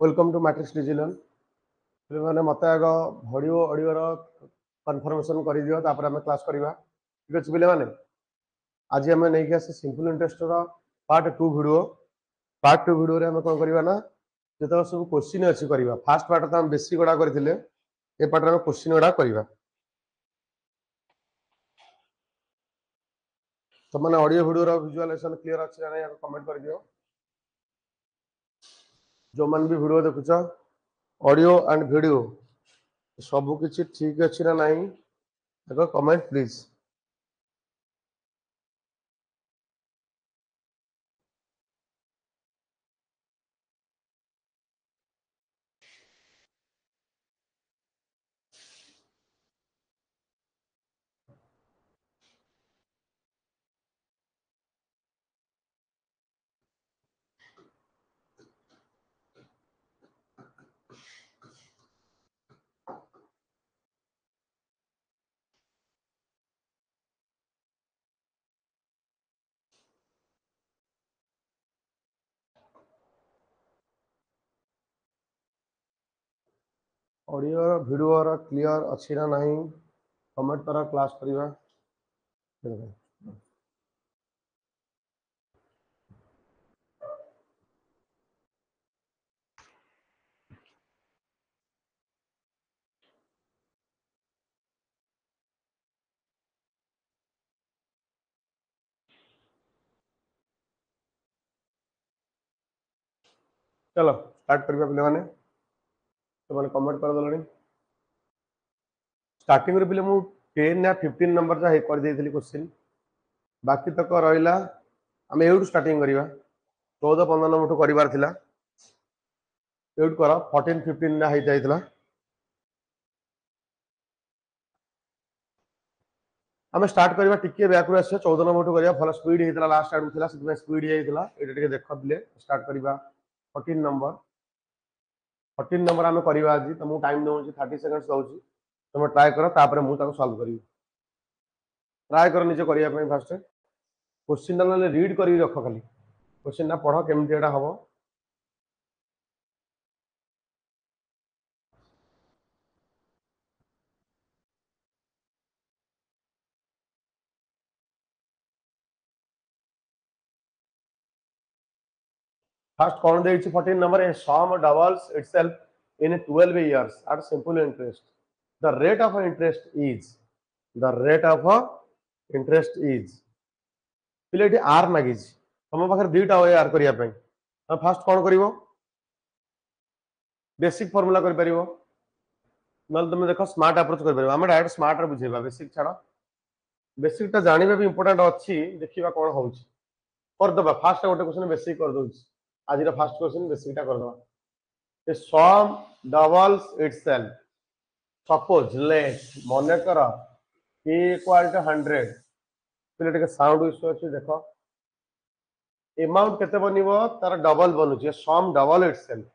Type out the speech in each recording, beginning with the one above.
Welcome two matrix digital मैंने मत आग भिडियो ऑडियो कन्फर्मेशन कर दियो तापर आम क्लास करवा ठीक अच्छे पे मैंने आज आम नहीं आसे simple interest part 2 video part 2 video आम कौन करवा ना जो सब क्वेश्चन अच्छी करवा फास्ट पार्ट तो आम बेसिक गुड़ा करते ये पार्ट में क्वेश्चन गुड़ा करवा तो मैंने ऑडियो वीडियो विजुअलाइजेशन क्लियर अच्छे ना नहीं कमेंट कर दियो जो मैंने भी वीडियो देखुच ऑडियो एंड वीडियो सब किसी ठीक अच्छी ना नहीं comment please audio video clear अच्छी ना नहीं कमेंट करा क्लास करवा चलो स्टार्ट करवा पे मैंने तो मैंने कमेंट कर दे स्टार्टिंग रे पिले मु 10 या 15 नंबर जा कर देइथली क्वेश्चन बाकी तक रहिला हम एउड स्टार्टिंग करवा 14 15 नंबर ठू करिवार थिला एउड कर 14 15 ना हेइ जाइतला हम स्टार्ट करवा टिके बैक रो आसे 14 नंबर ठू करवा फल स्पीड हेइतला लास्ट आडू थिला सितमे स्पीड हेइतला एटा टिके देख दिले स्टार्ट करवा 14 नंबर 14 नंबर हम करवा आज तो मु टाइम दउची 30 सेकंड्स दउची तुम ट्राई कर तापर मु ताको सॉल्व करी ट्राई कर निजे करिया पई फास्ट क्वेश्चन ना रीड करी रख खाली क्वेश्चन ना पढ़ केमती एटा हबो First कौन दे 14 number a sum doubles itself in 12 years at simple interest. The rate of interest is पिले एटी आर मागी तुम पाखे दुईटा वे आर करने तुम फास्ट कौन कर बेसिक फर्मूला कर तुम देख स्मार्ट अप्रोच कर आम डायरेक्ट स्मार्ट बुझेगा बेसिक छाड़ बेसिक टा जानवा भी इंपोर्टेंट अच्छी देखा कौन हो फास्ट गोटे क्वेश्चन बेसिक कर दूसरी आज फास्ट क्वेश्चन बेसिक टा कर A sum doubles itself. Suppose let मन कर k equal to 100 पिले टिके साउंड इश्यू अछि देखो अमाउंट केते बनिवो तार डबल बनुची सम डबल इटसेल्फ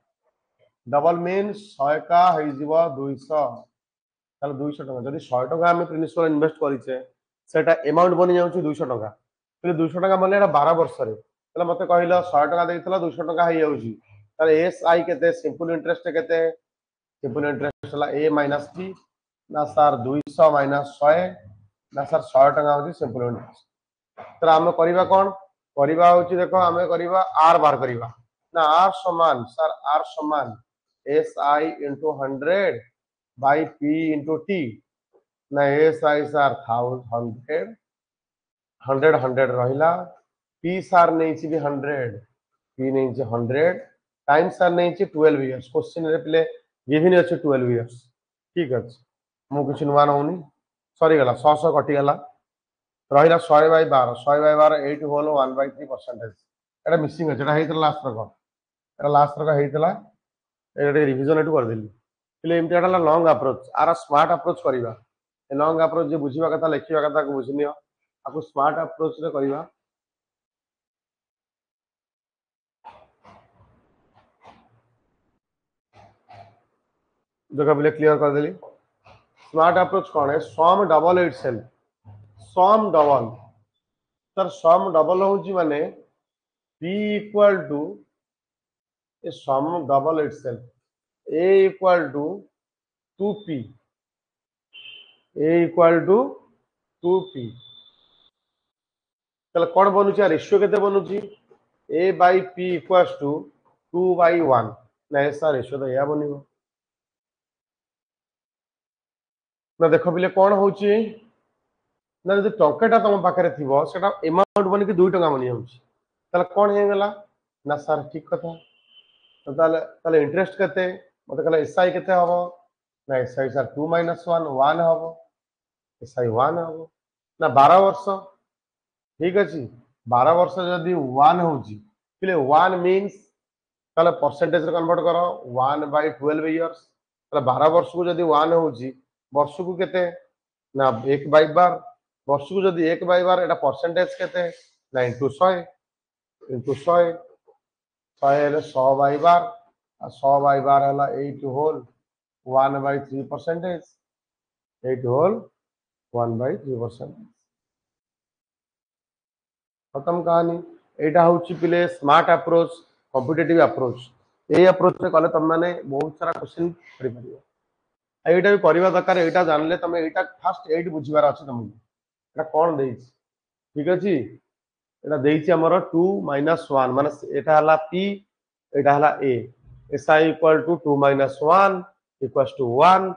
डबल मीन्स 100 का होई जीवो 200 तार 200 टका जदी 100 टका हम प्रिंसिपल इन्वेस्ट करिचे सेटा अमाउंट बनि जाउची 200 टका पिले 200 टका माने एटा 12 वर्ष रे तले मते कहिलो 100 टका देइतला 200 टका होई जाउची तार एसआई केते सिंपल इंटरेस्ट केते सिंपल इंटरेस्ट हला a माइनस t ना सर 200 माइनस 100 ना सर 100 टका होची सिंपल इंटरेस्ट तर हम करबा कोन करबा होची देखो हमें करबा r बार करबा ना r समान सर r समान si into 100 by p into t ना si सर 100 100 100 रहिला p सर नहीं छी भी 100 p नहीं छी 100 टाइम सर नहीं छी 12 इयर्स क्वेश्चन रे प्ले गिवन अछि 12 इयर्स ठीक अछि मु किछ नुवा नउनी सरी गला 100 कटि गला रहिला 100 बाय 12 100 बाय 12 8 होल 1/3% एटा मिसिंग अछि एटा हेतला लास्ट रक एटा लास्ट रक हेतला एटा रिवीजन एटु कर देली प्ले एमटी एटा लॉन्ग अप्रोच आर स्मार्ट अप्रोच करिवा ए लॉन्ग अप्रोच जे बुझिबा कथा लेखिबा कथा को बुझनियो आपको स्मार्ट अप्रोच रे करिवा जगह प्ले क्लियर कर देली स्मार्ट अप्रोच कौन है sum double itself sum double sir sum double होची माने p equal to A sum double itself A equal to 2p A equal to 2p তাহলে কোন বনুছি আর রেশিও কেতে বনুছি a by p equals to 2 by 1 না এসা রেশিও তো ইয়া বনিব না দেখো বিলে কোন হଉଛି না যদি টঙ্কাটা তম পাখরে থিব সেটা এমাউন্ট বনি কি 2 টাকা বনি যাଉଛି তাহলে কোন হয়ে গলা না স্যার ঠিক কথা তাহলে তাহলে ইন্টারেস্ট কেতে মতে কলা এসআই কেতে হবো না এসআই স্যার 2 মাইনাস 1 1 হবো এসআই 1 হবো না 12 বর্ষ ঠিক আছে 12 বর্ষ যদি 1 হଉଛି তাহলে 1 মিন্স তাহলে परसेंटेज রে কনভার্ট করো 1/12 ইয়ার্স তাহলে 12 বর্ষକୁ যদি 1 হଉଛି ବର୍ଷକୁ কেতে না 1/12 ବର୍ଷକୁ যদি 1/12 এটা परसेंटेज কেতে না ইনটু 100 ইনটু 100 100 ହେଲେ 100/12 আর 100/12 ହେଲା 8 হোল 1/3% 8 হোল 1/3% खत्म कहानी एटा होची पिले स्मार्ट अप्रोच कॉम्पिटिटिव अप्रोच ए अप्रोच रे कले तुम माने बहुत सारा क्वेश्चन करि परियो एटा भी करबा दरकार एटा जानले तमे एटा फास्ट 8 बुझिबार अछि तुमको एटा कोन देइछ ठीक अछि एटा देइछ हमर 2 माइनस 1 माने एटा हला p एटा हला a si equal to 2 minus 1 equals to 1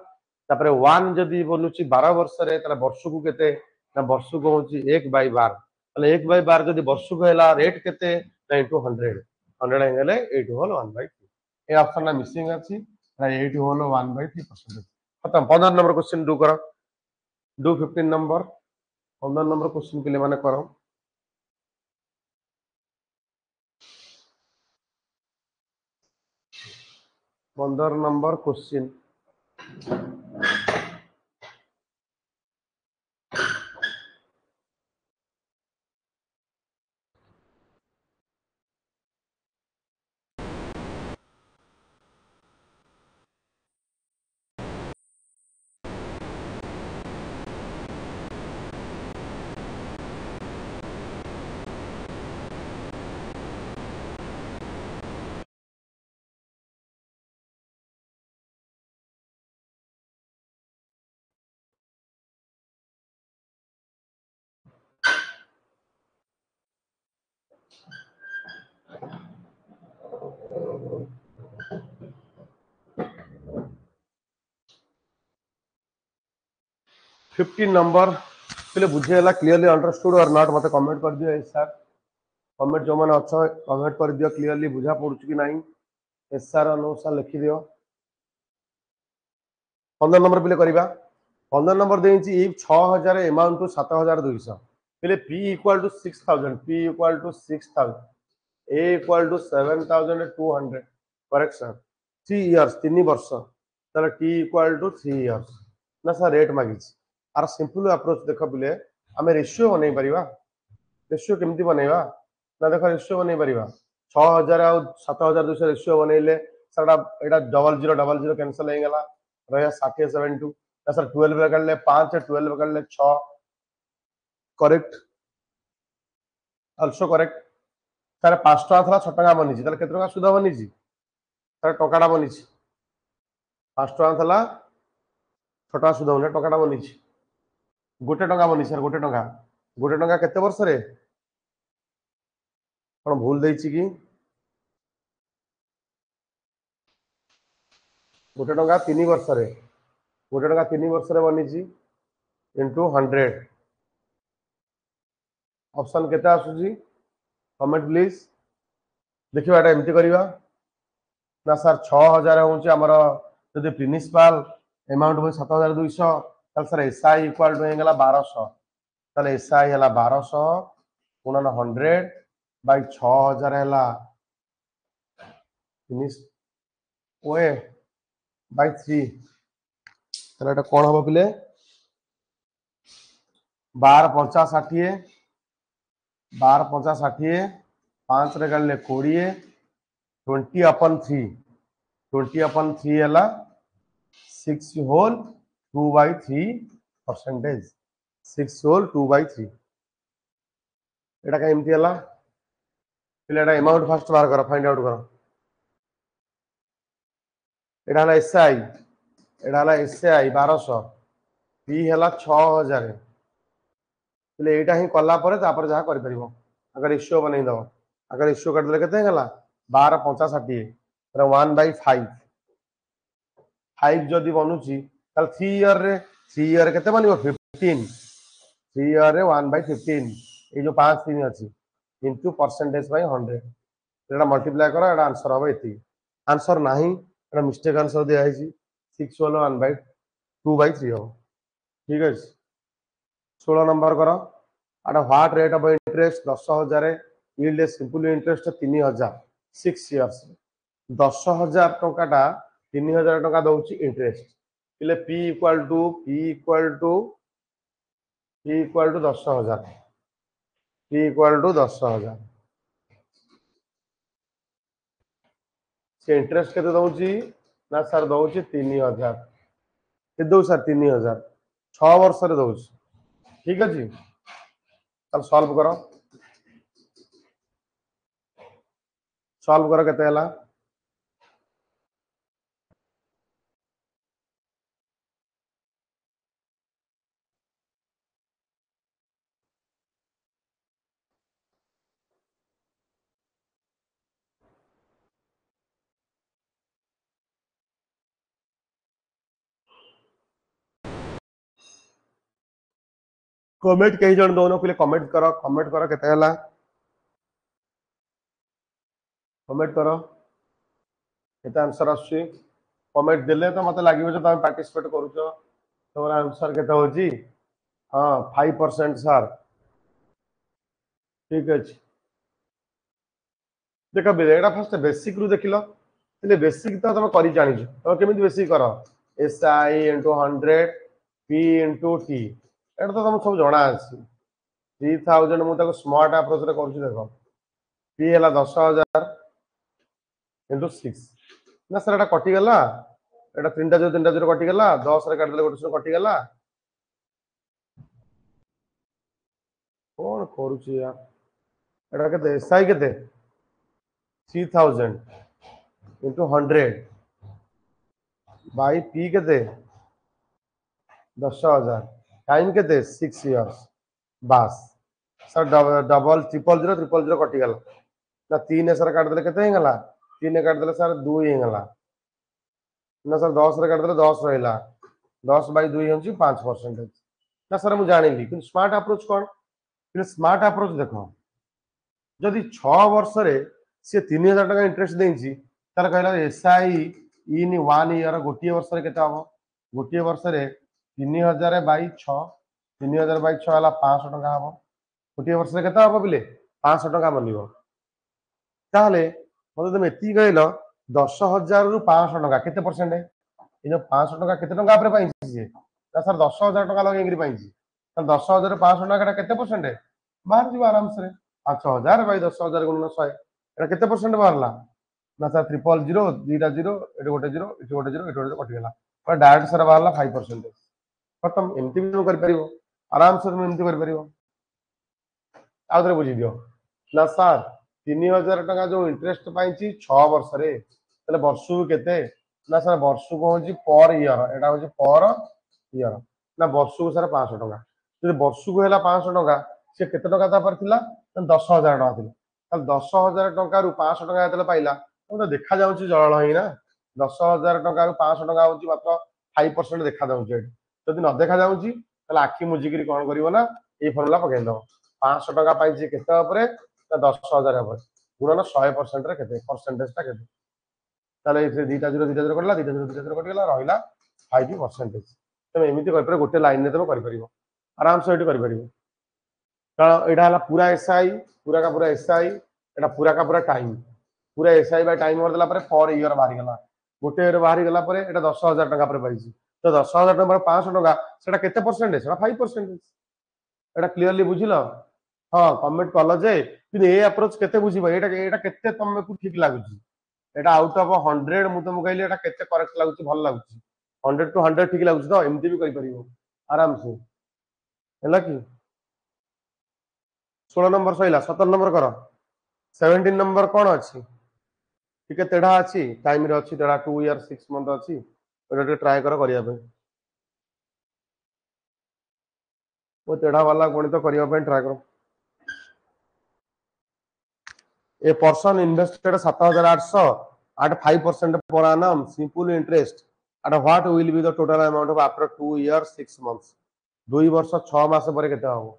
तापरे 1 जदी बोलुची 12 वर्ष रे तला वर्ष को केते ना वर्ष को होची 1/12 তাহলে 1/12 যদি বর্ষକୁ ହେଲା রেট কেতে না ইনটু 100 100 হলে 8 হোল 1/3 এই অপশনটা মিসিং আছে না 8 হোল 1/3% खत्म 15 नंबर क्वेश्चन डू करो डू 15 नंबर 15 नंबर क्वेश्चन के लिए माने करो 15 नंबर क्वेश्चन फिफ्टीन नंबर पहले बुझेगा क्लियरली अंडरस्टूड और नॉट मत कमेंट कर दियो एस सर कमेंट जो मैंने अच्छा कमेंट कर दियो क्लियरली बुझा पड़ू कि नहीं एस सर नो सर लिखि दियो 15 नंबर पहले करबा 15 नंबर देछि इफ 6000 अमाउंट टू 7200 पहले p equal to 6000 p equal to 6000 a equal to 7200 correct sir 3 years 3 वर्ष ताले t इक्वल टू 3 इयर्स ना सर रेट मागिछि आर सिंपल अप्रोच देखो बिले आमे रेशियो बनै परिबा रेशियो केमती बनैबा ना देखो रेशियो बनै परिबा 6000 और 7200 रेशियो बनैले सर एटा डबल जीरो कैंसिल हो गला रहा 60 72 ना सर 12 करले 5 12 करले 6 करेक्ट आल्सो करेक्ट सर 5 टका थला 6 टका बनिछि ताले केते टका सुध बनिछि सर टकाटा बनिछि 5 टका थला 6 टका सुध बने टकाटा बनिछि गोटे टका बनी सर गोटे टका केते वर्ष रे कोन भूल देछि कि गोटे टका 3 वर्ष रे गोटे टका 3 वर्ष रे बनिछि इनटू 100 ऑप्शन केते आसुजी कमेंट प्लीज देखिबा एटा एमती करबा ना सर 6000 होउछि हमर जदि प्रिंसिपल अमाउंट हो 7200 ताल सर एसआई इक्वल टू हेगला 1200 ताल एसआई हला 1200 गुणन 100 बाय 6000 हला फिनिश ओए बाय 3 ताल एटा कोन हबो पिले 12 50 60 12 50 60 5 रे गले 20 20 अपन 3 20 अपन 3 हला 6 होल 2/3% 6 होल 2/3 एटा का एमती हला पिले एटा अमाउंट फर्स्ट बार करो फाइंड आउट करो एटा हला एसआई एटा हला एसआई 1200 पी हला 6000 એટલે ଏଇଟା ହିଁ କଲା ପରେ ତାପରେ ଯାହା କରିପାରିବ अगर रेशियो बनै दो अगर रेशियो कर देले केते गला 12 50 60 तर 1/5 5 जदी बनुची तल 3 ईयर रे 3 ईयर केते बनिबो 15 3 ईयर रे 1/15 ए जो 5 3 अछि into percentage by 100 Etah multiply करो एटा आंसर होबो एती आंसर नाही एटा मिस्टेक आंसर दिया है 6 वाला 1/2/3 हो ठीक है 16 नंबर करो आटा what rate of interest 10,000 yield simple interest 3,000 6 years 10,000 टंकाटा 3,000 टंका दउची इंटरेस्ट इले p equal to 10,000 p equal to 10,000 से इंटरेस्ट केते दउची ना सर दउची 3,000 के दउ सर 3,000 6 वर्ष रे दउची ठीक अछि तब सॉल्व करो केते हला कमेंट कहीं जन दोनों के लिए कमेंट करो केते हला कमेंट करो केते आंसर आछी कमेंट देले तो मते लागिबो जे तुम पार्टिसिपेट करूछो तोर आंसर केते होजी हां 5% सर ठीक अछि देखा एटा फर्स्ट बेसिक रु देखिलो એટલે बेसिक तो तुम करि जानिछ तो केमिति बेसिक करो SI * 100 P * T एटा तो तुम सब जणा अछि 3000 मु ताको स्मार्ट अप्रोच रे करछि देखो P हला 10,000 * 6 ना सर एटा कटि गला एटा 3टा 0 कटि गला 10 रे काट देले गोटे 0 कटि गला कोन करूछि यार एटा केते SI केते 3000 into 100 by P केते 10,000 टाइम केते 6 इयर्स बस सर डबल ट्रिपल जीरो कटि गला ना 3 सर काट देले केते हेगला 3 काट देले सर 2 हेगला ना सर 10 रे काट देले 10 रहिला 10 by 2 होची 5% ना सर मु जानिली कि स्मार्ट अप्रोच कोन कि स्मार्ट अप्रोच देखो जदि 6 वर्ष रे से 3,000 टका इंटरेस्ट देछि तार कहला एसआई इन 1 ईयर गोटी वर्ष रे केते हबो गोटी वर्ष रे 3,000 बाई 6 3,000 बाई 6 हला 500 टका हबो गोटी वर्ष रे केते हबो बिले 500 टका बनिबो ताले मते तुम एती कहलो 10,000 रु 500 टका केते परसेंट ए जो 500 टका केते टका आपरे पाइछि जे ना सर 10,000 टका लगे इंग्री पाइछि तो 10,000 रे 500 टका केते परसेंट बाहर जी आराम से 5,000 बाई 10,000 गुणन 100 एटा केते परसेंट बाहरला ना सर 000 2टा 0 एटे गोटे 0 एटे गोटे 0 एटे गोटे 0 कटि गेला पर डायरेक्ट सर बाहरला 5% खत्म एमती भी कर परिबो आराम से तुम एमती कर परिबो आउतरे बुझी दियो ना सर 3,000 टका जो इंटरेस्ट पाइछि 6 वर्ष रे तले वर्षु केते ना सर वर्षु को होजी पर ईयर एटा होजी पर ईयर ना वर्षु को सर 500 टका जे वर्षु को हैला 500 टका से केते टका ता पर थिला 10,000 टका थिला ताल 10,000 टका रु 500 टका हेतले पाइला तो देखा जाउछि जळल होई ना 10,000 टका रु 500 टका होछि मात्र 5% देखा जाउछि एठी जदि न देखा जाउछि ताले आखि मुजिगिरी कोन करिवो ना ए फॉर्मूला पकै दो 500 टका पाइछि केते ऊपर ना 10,000 ऊपर गुणन 100% रे केते परसेंटेज ता केते ताले इथे 2टा 0 करला 2टा 0 कटि गेला रहिला 5% तमे एमिति कर पर गोटे लाइन ने तमे कर परिबो आराम से एठी कर परिबो कारण एटा हला पूरा एसआई पूरा का पूरा एसआई एटा पूरा का पूरा टाइम पूरा एसआई बाय टाइम कर देला पर ईयर बाहर गेला गोटे ईयर बाहर गेला पर एटा 10,000 टका पर पाइछि तो 10,000 टका पर 500 टका सेटा केते परसेंट सेटा 5% एटा क्लियरली बुझिलो हां कमेंट कलो जे कि ए अप्रोच केते बुझिबो एटा केते तमको ठीक लागुछि एटा आउट ऑफ 100 मु तुम कहली एटा केते करेक्ट लागुछि भल लागुछि 100 टू 100 ठीक लागुछि तो एमती भी करि परिबो आराम से हैला कि 16 नंबर सइला 17 नंबर करो 17 नंबर कोन अछि टिके तेढ़ा अच्छी टाइम रे अच्छी तेढ़ा 2 इयर 6 मंथ अच्छी एटा ट्राई कर करिया पे वो तेढ़ा वाला गणित करिया पे ट्राई करो a person invested 7800 at 5% per annum simple interest at what will be the total amount of after 2 years 6 months 2 वर्ष 6 मास पर केते हबो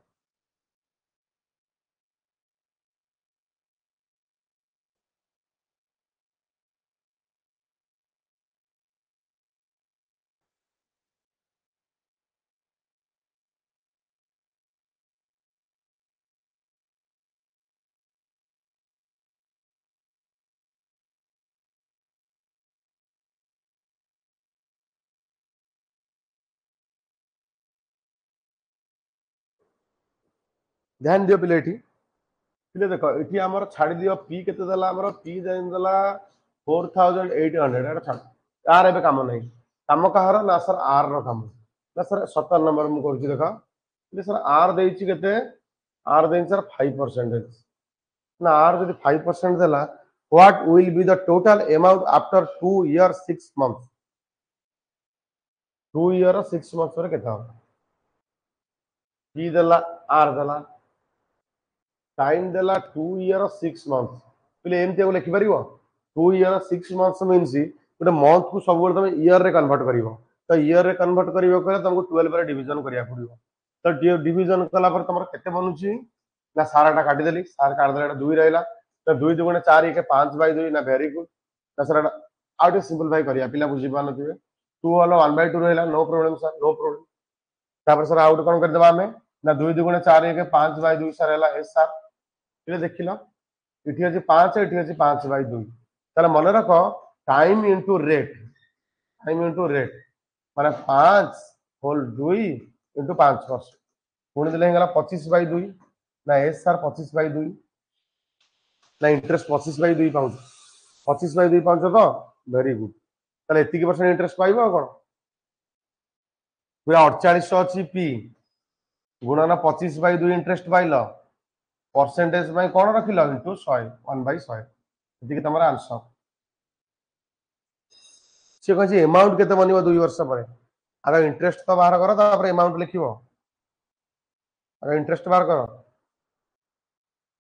ध्यान दियो पिले एठी पिले देखो एठी हमर छाडी दियो पी केते देला हमर पी जाइन देला 4800 एटा छाड यार एबे काम नाही काम कहार ना सर आर रो काम ना सर 17 नंबर मु करछि देखो पिले सर आर देइछि केते आर देइन सर 5% ना आर जदि 5% देला what will be the total amount after 2 years 6 months 2 year 6 months पर केता पी देला आर देला टाइम देला 2 year 6 months पिले एमते को लिखि परिबो 2 year 6 months मींस गोटे मंथ को सब तुम ईयर रे कन्वर्ट करिवो तो ईयर रे कन्वर्ट करिवो करे तुमको 12 रे डिवीजन करिया पड़िवो तो डिवीजन कला पर तुमर केते बनुची ना साराटा काटी देली सार काट देला 2 रहला तो 2 दुगुणे 4 के 5/2 ना वेरी गुड ना सर आउट सिंपलीफाई करिया पिला बुझी पान नथिबे 2 वाला 1/2 रहला no problem sir no problem तापर सर आउट कोन कर देबा हमें ना 2 दुगुणे 4 के 5/2 सर रहला एस सर पिले देखिलो इठी अछि 5 इठी अछि 5/2 ताले मन रखो टाइम इनटू रेट माने 5 होल 2 इनटू 5% पुणी देले गला 25/2 ना एस सर 25/2 ना इंटरेस्ट 25/2 पाउच 25/2 पाउच तो वेरी गुड ताले एतिकी परसेंट इंटरेस्ट पाइबो कोन पूरा 4800 अछि पी गुणन 25/2 इंटरेस्ट पाइलो परसेंटेज में कोन रखिलो इनटू 100 1/100 एतिकी तमरा आंसर से कहि अमाउंट केते बनिबो 2 वर्ष पर अगर इंटरेस्ट तो बाहर करो तापर अमाउंट लिखिबो अगर इंटरेस्ट बाहर करो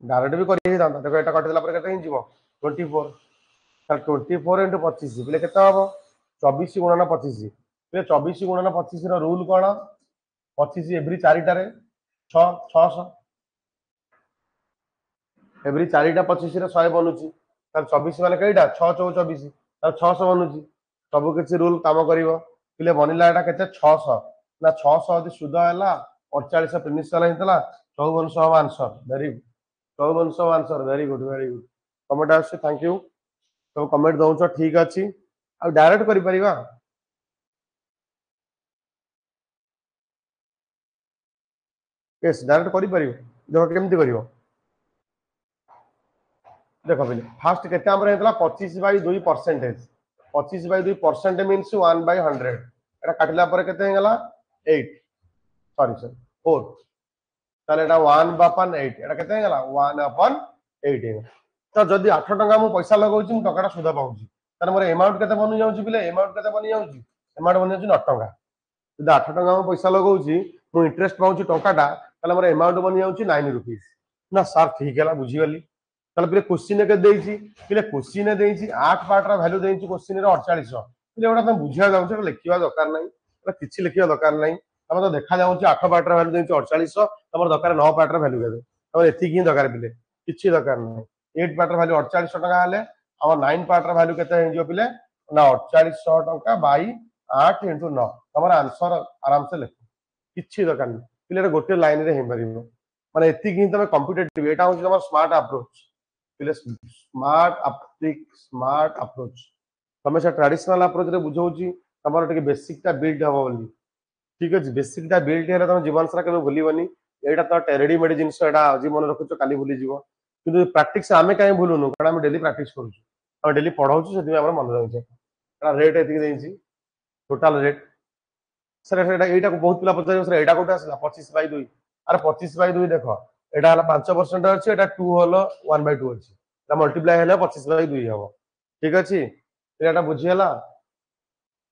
डायरेक्ट भी करि दांता देखो एटा कटिला पर केते हिजिबो 24 सर 24 into 25 बोले केते हबो 24 गुणन 25 बोले 24 गुणन 25 रो रूल कोन 25 एवरी 4टा रे 6 600 एवरी 4टा 25 रे 100 बनुची तर 24 माने केइटा 6 4 24 तर 600 बनुची सब किसी रूल काम करिवो पिले बनिला एटा केते 600 ना 600 यदि शुद्ध हैला 48 प्रिंसिपल हितला 5400 answer very good 5400 answer very good comment आसे थैंक यू तो कमेंट दउछ ठीक अछि आ डायरेक्ट करि परिबा यस डायरेक्ट करि परिबो देखो केमति करिवो देखो पहले फास्ट केते हमर हेतला 25/2 परसेंटेज 25/2 मींस 1/100 एटा काटला पर केते हेगला 8 सॉरी सर 4 ताले एटा 1/8 एटा केते हेगला 1/8 तो जदी 8 टका मु पैसा लगाउची मु टकाटा सुधा पाउची ताने मोर अमाउंट केते बनि जाउची बिले अमाउंट केते बनि जाउची अमाउंट बनि जाउची 9 टका जदी 8 टका मु पैसा लगाउची मु इंटरेस्ट पाउची टकाटा ताले मोर अमाउंट बनि जाउची 9 रुपीस ना सर ठीक हैला बुझी गली ताले पिले क्वेश्चन के देइची पिले क्वेश्चन देइची 8 पार्ट रा वैल्यू देइची क्वेश्चन रे 4800 पिले ओडा तुम बुझिया जाउछ लिखिवा दरकार नै ओडा किछि लिखिवा दरकार नै तमे तो देखा जाउछ 8 पार्ट रा वैल्यू देइची 4800 तमर दरकार 9 पार्ट रा वैल्यू देबे तमर एथि की दरकार पिले किछि दरकार नै 8 पार्ट रा वैल्यू 4800 टका हले हमर 9 पार्ट रा वैल्यू केते हे जो पिले ना 4800 टका बाई 8 * 9 तमर आंसर आराम से लिख किछि दरकार नै पिले गोटे लाइन रे हे परिबो माने एथि की तमे कॉम्पिटिटिव एटा होछ तमर स्मार्ट अप्रोच पिले स्मार्ट अप्रोच तमे से ट्रेडिशनल अप्रोच रे बुझौची तमर टिके बेसिक टा बिल्ड हबो बोली ठीक अछि बेसिक टा बिल्ड हेले तम जीवन सारा केबे भूलिबनी एटा तो रेडीमेड जिंस एटा आज मन रखुछ काली भूली जीवो किंतु प्रैक्टिस आमे काहे भूलुनु कारण हम डेली प्रैक्टिस करूछ हम डेली पढाउछु सेति हमर मन रहउछ एटा रेट एति देइची टोटल रेट सर एटा को बहुत पिला पचार सर एटा कोटा आसला 25/2 अरे 25/2 देखो एटा हला 5% अछि एटा 2 हलो 1/2 अछि ता मल्टीप्लाई हेले 25/2 हबो ठीक अच्छे पिलाटा बुझीगला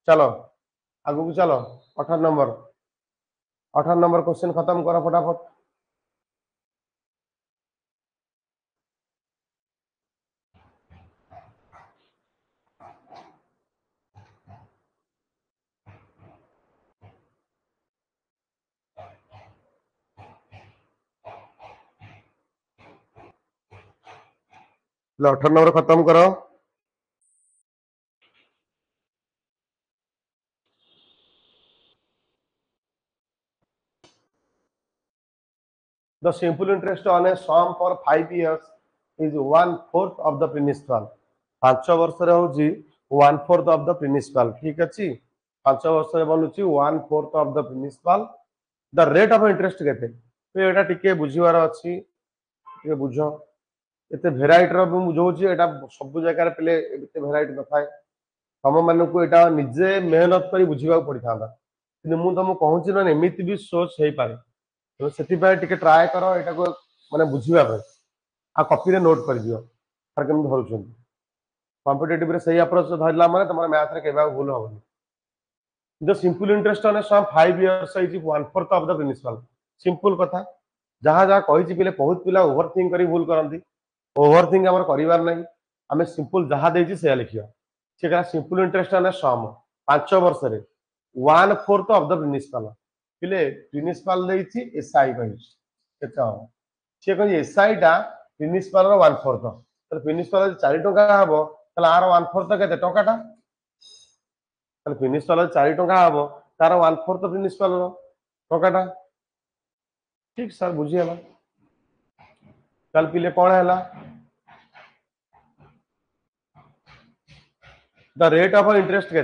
चलो आगु को चलो 18 नंबर क्वेश्चन खत्म करो फटाफट लो 18 नंबर खत्म करो the simple interest on a sum for 5 years is 1/4 of the principal 5 वर्ष रे होची 1/4 ऑफ द प्रिंसिपल ठीक अच्छे 5 वर्ष रे बनुची 1/4 of the principal the rate of interest केते तो एटा टिके बुझीवार अछि टिके बुझो एते भेराइटी रो बुझौची एटा सब जगह पिले एते भेराइटी न थाए तम मानकु एटा निजे मेहनत करी बुझीबा पड़ी थांदा कि मु तुम कहूची न एमिति भी सोच हेई पारे तो सेति पाए टिके ट्राई करो एटा को माने बुझीबा पे आ कॉपी रे नोट कर दियो सर केम धरुछन कॉम्पिटिटिव रे सही अप्रोच धरला माने तमरा मैथ रे केबा भूल होबनी the simple interest on sum 5 years is 1/4 of the principal simple कथा जहाँ जहाँ कही पिले बहुत पिला ओवर थिंक करी भूल करती ओवर थिंक आम कर आम सिंपल जहाँ देती से लिखा सी कह सिंपल इंटरेस्ट ऑन सम 5 वर्ष 1/4 ऑफ द प्रिंसिपल पिले प्रिंसिपल एसआई कही सी कह एसआई टा प्रिंसिपल 1/4 प्रिंसिपल 4 टଙ୍କା हम आर 1/4 के टंकाटा प्रिंसिपल 4 टଙ୍କା हम तार 1/4 प्रिंसिपल टंकाटा ठीक सर बुझीगला कल पिले कौन है द रेट ऑफ इंटरेस्ट के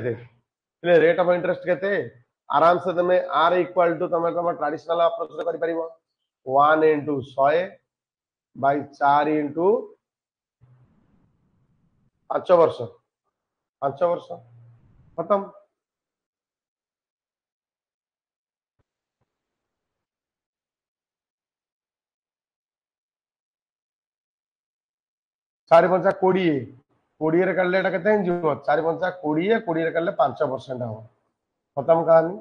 रेट ऑफ इंटरेस्ट के आराम से तुम आर इक्वाल टू तुम तुम ट्रेडिशनल अप्रोच कर 1 × 100/4 × 5 वर्ष 5 वर्ष खत्म 4 × 5 = 20 20 रे काढले एटा केते हिजो 4 × 5 = 20 20 रे काढले 5% हम खत्म कहानी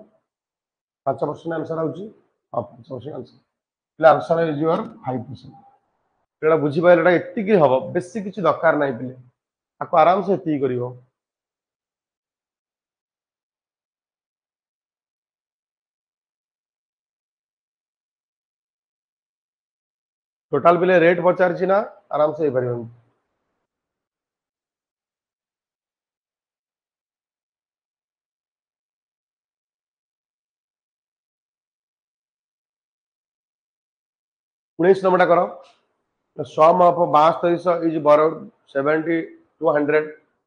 5% आंसर आउची हां 5% आंसर ले आंसर इज योर 5% एटा बुझी पाइले एटा एत्ती की हबो बेसी किछि दरकार नाही पिले आको आराम से एत्ती करिवो टोटल पिले रेट पचार छी ना आराम से हे परिबन 19 नंबर करो सम ऑफ 7200 इज बोरो 70 टू 100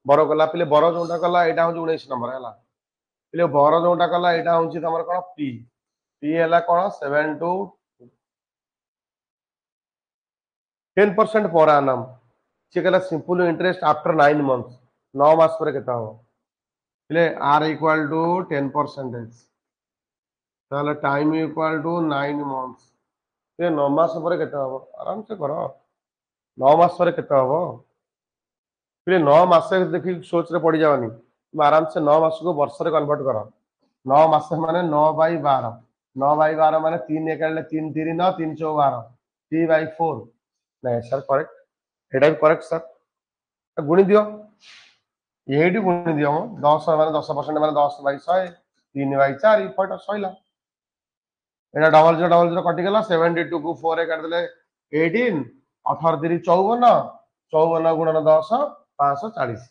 बोरो कला पिले बोरो जोटा कला एटा हो 19 नंबर हैला पिले बोरो जोटा कला एटा हो तमर कोन पी पी हैला कोन 7 टू 10% पर annum से कला सिंपल इंटरेस्ट आफ्टर 9 मंथ्स 9 मास पर केता हो पिले आर इक्वल टू 10% ताले टाइम इक्वल टू 9 मंथ्स ये 9 मास पर केता हो आराम से करो 9 मास पर केता हो फिर 9 मास देखी सोच रे पड़ी जावानी तुम आराम से 9 मास को वर्ष रे कन्वर्ट करो 9 मास माने 9/12 9/12 माने 3 एकाले 3 3 9 3 4 12 3/4 नहीं सर करेक्ट एटा भी करेक्ट सर गुणी दियो ये गुणी दियो 10 माने 10% माने 10/100 3/4 फट सइला एटा डबल जीरो कटि गला 72 को 4 रे काट देले 18 18 3 54 54 गुणन 10 540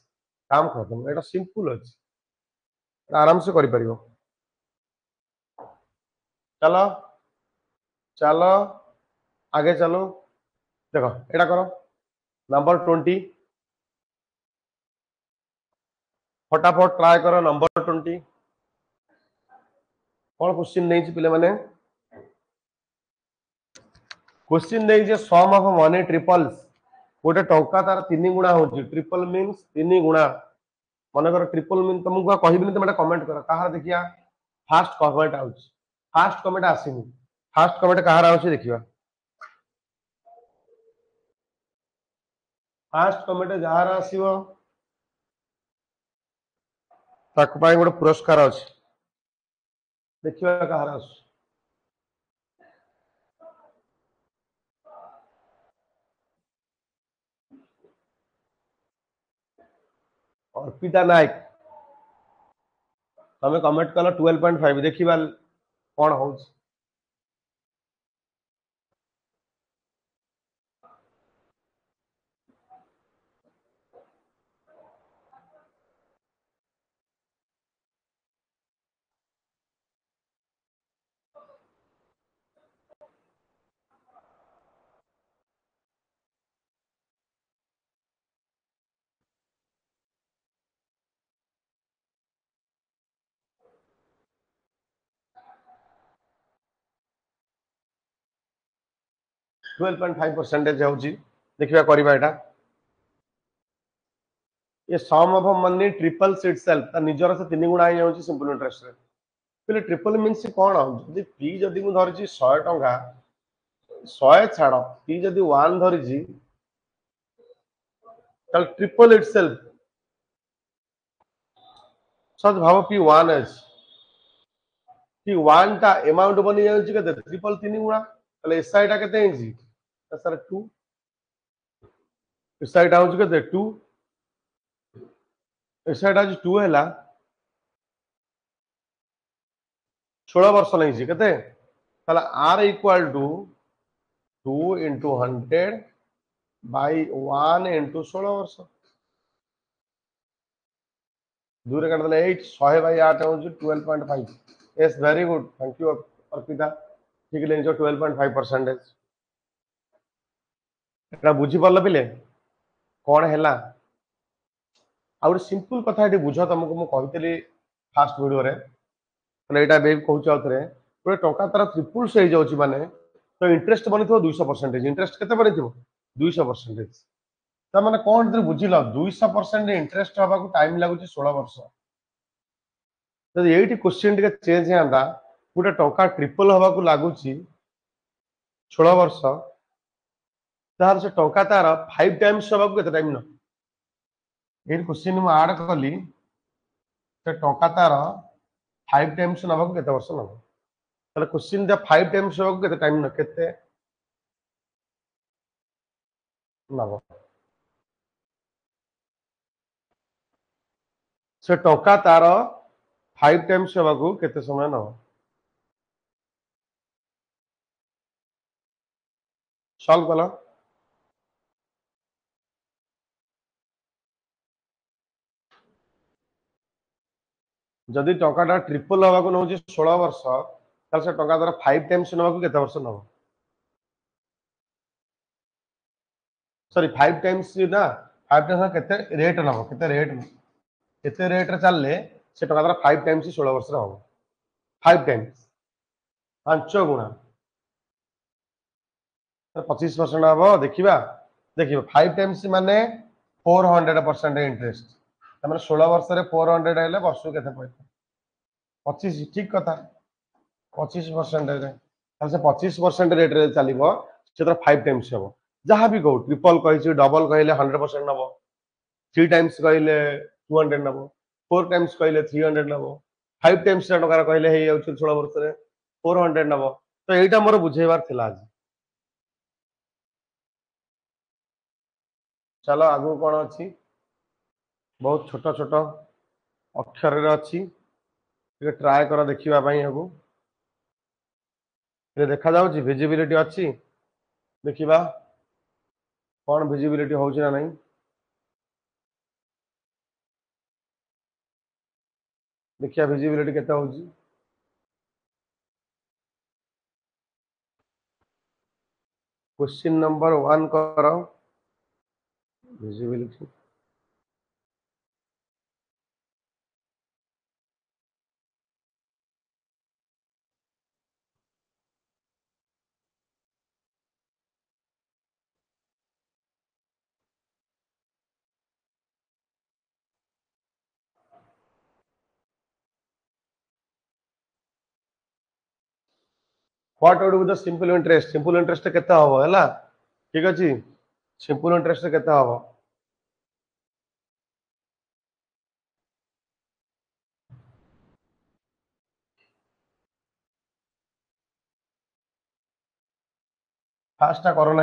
काम खत्म एटा सिंपल अछि आराम से करि परिबो चलो चलो आगे चलो देखो एटा करो नंबर 20 फटाफट ट्राई करो नंबर 20 कौन क्वेश्चन नहीं पिले माने क्वेश्चन नहीं जे सम ऑफ मनी ट्रिपल्स गोटे टंका तार 3 गुणा होची ट्रिपल मींस 3 गुणा मन कर ट्रिपल मीन तुमको कहबिनी तुम कमेंट कर कहार देखिया फास्ट कमेंट आउच फास्ट कमेंट आसीनी फास्ट कमेंट कहार आउच देखिया फास्ट कमेंट जहार आसीबो ताको पाई गोटे पुरस्कार अछि देखिबा कहार अछि अर्पिता नायक तमे कमेंट कल 12.5 देखिबा कोन होउछ 12.5% होउची देखिबा करबा एटा ये सम ऑफ मनी ट्रिपल्स इटसेल्फ ता निजर से 3 गुणा हो जाउची सिंपल इंटरेस्ट रे पहले ट्रिपल मीन्स कोन जदी पी जदी मु धरची 100 टंका 100 छाड़ पी जदी 1 धरची तल ट्रिपल इटसेल्फ सच भाव पी 1 एच पी 1 ता अमाउंट बनी जाउची केते ट्रिपल 3 गुणा तले एसआई टा केते हिची सर 2 एसआई टा होची केते 2 एसआई टा 2 हैला 16 वर्ष नहीं केते ताला are equal to 2 into 100 by 1 into 16 वर्ष दूर काट देले 8 100 by 8 हो 12.5 yes very good thank you Arpita ठीक ले 12.5% एटा बुझी परल पिले कोन हैला आ ଗୋଟେ सिंपल कथा एटी बुझ तुमको मु कहितली फास्ट वीडियो रे तले एटा बे कहूच आउथरे ଗୋଟେ ଟଙ୍କା ତାର ଟ୍ରିପଲ୍ସ ହେଇ ଯାଉଛି ମାନେ ତ इंटरेस्ट बनिथिबो 200% इंटरेस्ट केते बनिथिबो 200% ता माने कोन तू बुझिलो 200% इंटरेस्ट हबा को टाइम लागुची 16 वर्ष जदि एटी क्वेश्चन टिके चेंज हेंदा गोटे टंका ट्रिपल हबा को लागुची 16 वर्ष तार से टंका तार 5 टाइम्स हबा को केते टाइम न ए क्वेश्चन मु ऐड कली से टंका तार 5 टाइम्स नबा को केते वर्ष नबो ताले क्वेश्चन दा 5 टाइम्स हबा को केते टाइम न केते नबो से टंका तार 5 टाइम्स हबा को केते समय नबो सॉल्व कलो जदि टंकाटा ट्रिपल हवा को नौ 16 वर्ष ताल से टंका द्वारा 5 टाइम्स नवा को केते वर्ष नबो सॉरी 5 टाइम्स ना 5 टाइम्स केते रेट नबो केते रेट रे चलले से टंका द्वारा 5 टाइम्स 16 वर्ष रे हबो 5 टाइम्स 5 गुणा 25% हबो देखिबा देखिबा 5 टाइम्स माने 400% इंटरेस्ट तमरे 16 वर्ष रे 400 हेले वर्ष केते पैसा 25 ठीक कथा 25% रे से 25% रेट रे चलिबो से 5 टाइम्स हबो जहाँ भी कहू ट्रिपल कही डबल कहले 100% नबो 3 टाइम्स कहले 200 नबो 4 टाइम्स कहले 300 नबो 5 टाइम्स टंकार कहले हे जाउछ 16 वर्ष रे 400 नबो तो एटा मोर बुझेबार थिला आज चलो आगु कोन अछि बहुत छोट छोट अक्षर रे अछि ये ट्राई कर देखिबा पई हबो ये देखा जाउची विजिबिलिटी अछि देखिबा कौन विजिबिलिटी होउची ना नहीं देखिया विजिबिलिटी केते होउची क्वेश्चन नंबर 1 करो visibility what would be the simple interest केते हबो हैला ठीक अछि सिंपल इंटरेस्ट केते हबो फास्टा कर ना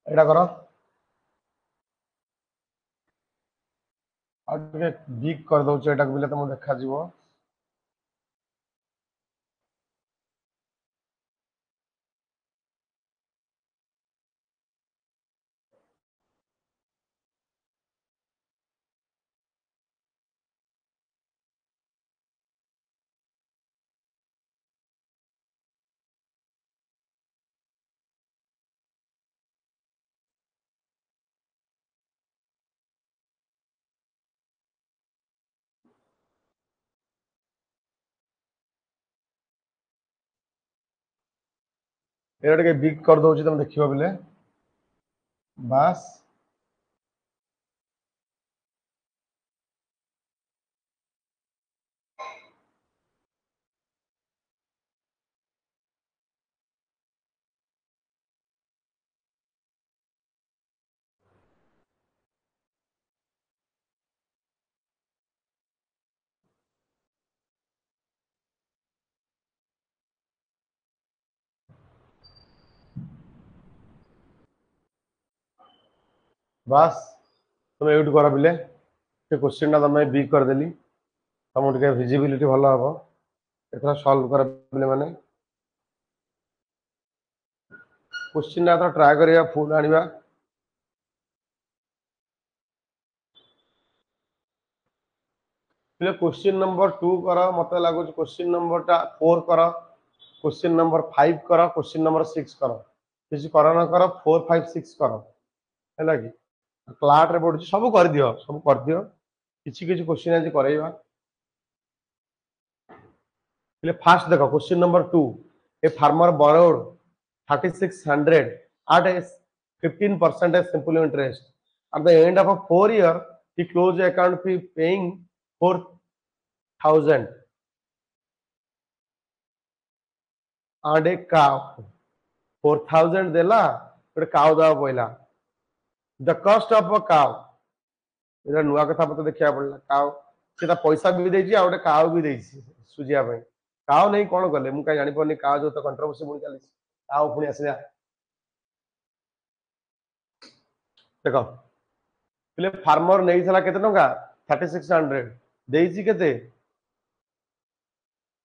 एटा कर बिग कर दौचे एटा को तुम देखा जीवो एटा के बिग कर दौचे तुम देखिबो बिले बास बास तुम एट कर बिले क्वेश्चन टा तुम बिग कर देली तुम विजिबिलिटी भल हम एथर सॉल्व कर बिले माने क्वेश्चन टा ट्राई करिया फुल आनिबा क्वेश्चन नंबर 2 कर मत लगुच क्वेश्चन नंबर 4 कर क्वेश्चन नंबर 5 कर क्वेश्चन नंबर 6 कर किसी कर न कर 4 5 6 कर है कि क्लाट रे पड़ुची सब कर दियो किसी किसी क्वेश्चन आज करैबा फास्ट देखो question number 2 a farmer borrowed 3600 at a 15% simple interest at the end of a 4 year he closed the account fee paying 4000 and a cow 4000 देला गोटे काउ दवा पड़ा द कस्ट ऑफ अ काउ ये नुआ कथा मत देखा पड़ा काउ से पैसा भी देछि आ गोटे काउ भी देछि सुजिया पे काउ नहीं कौन कले मु कहीं जानि परनी काउ जो तो कंट्रोवर्सी पुणी चली काउ पुणी आसला देखो पहले फार्मर नहीं थला केते टंका 3600 देछि केते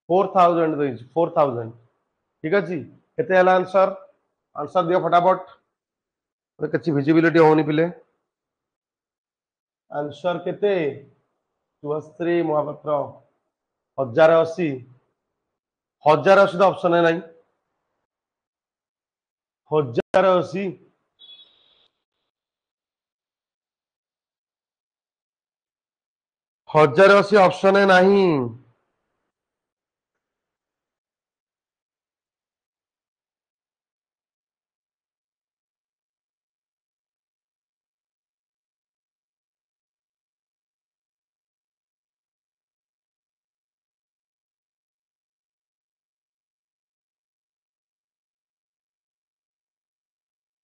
4000 देछि 4000 ठीक अछि केते हला आंसर आंसर दियो फटाफट किसी विजिबिलिटी होनी पिले आंसर केते शुभश्री महापात्र 1080 1080 तो ऑप्शन है नहीं 1080 1080 ऑप्शन है नहीं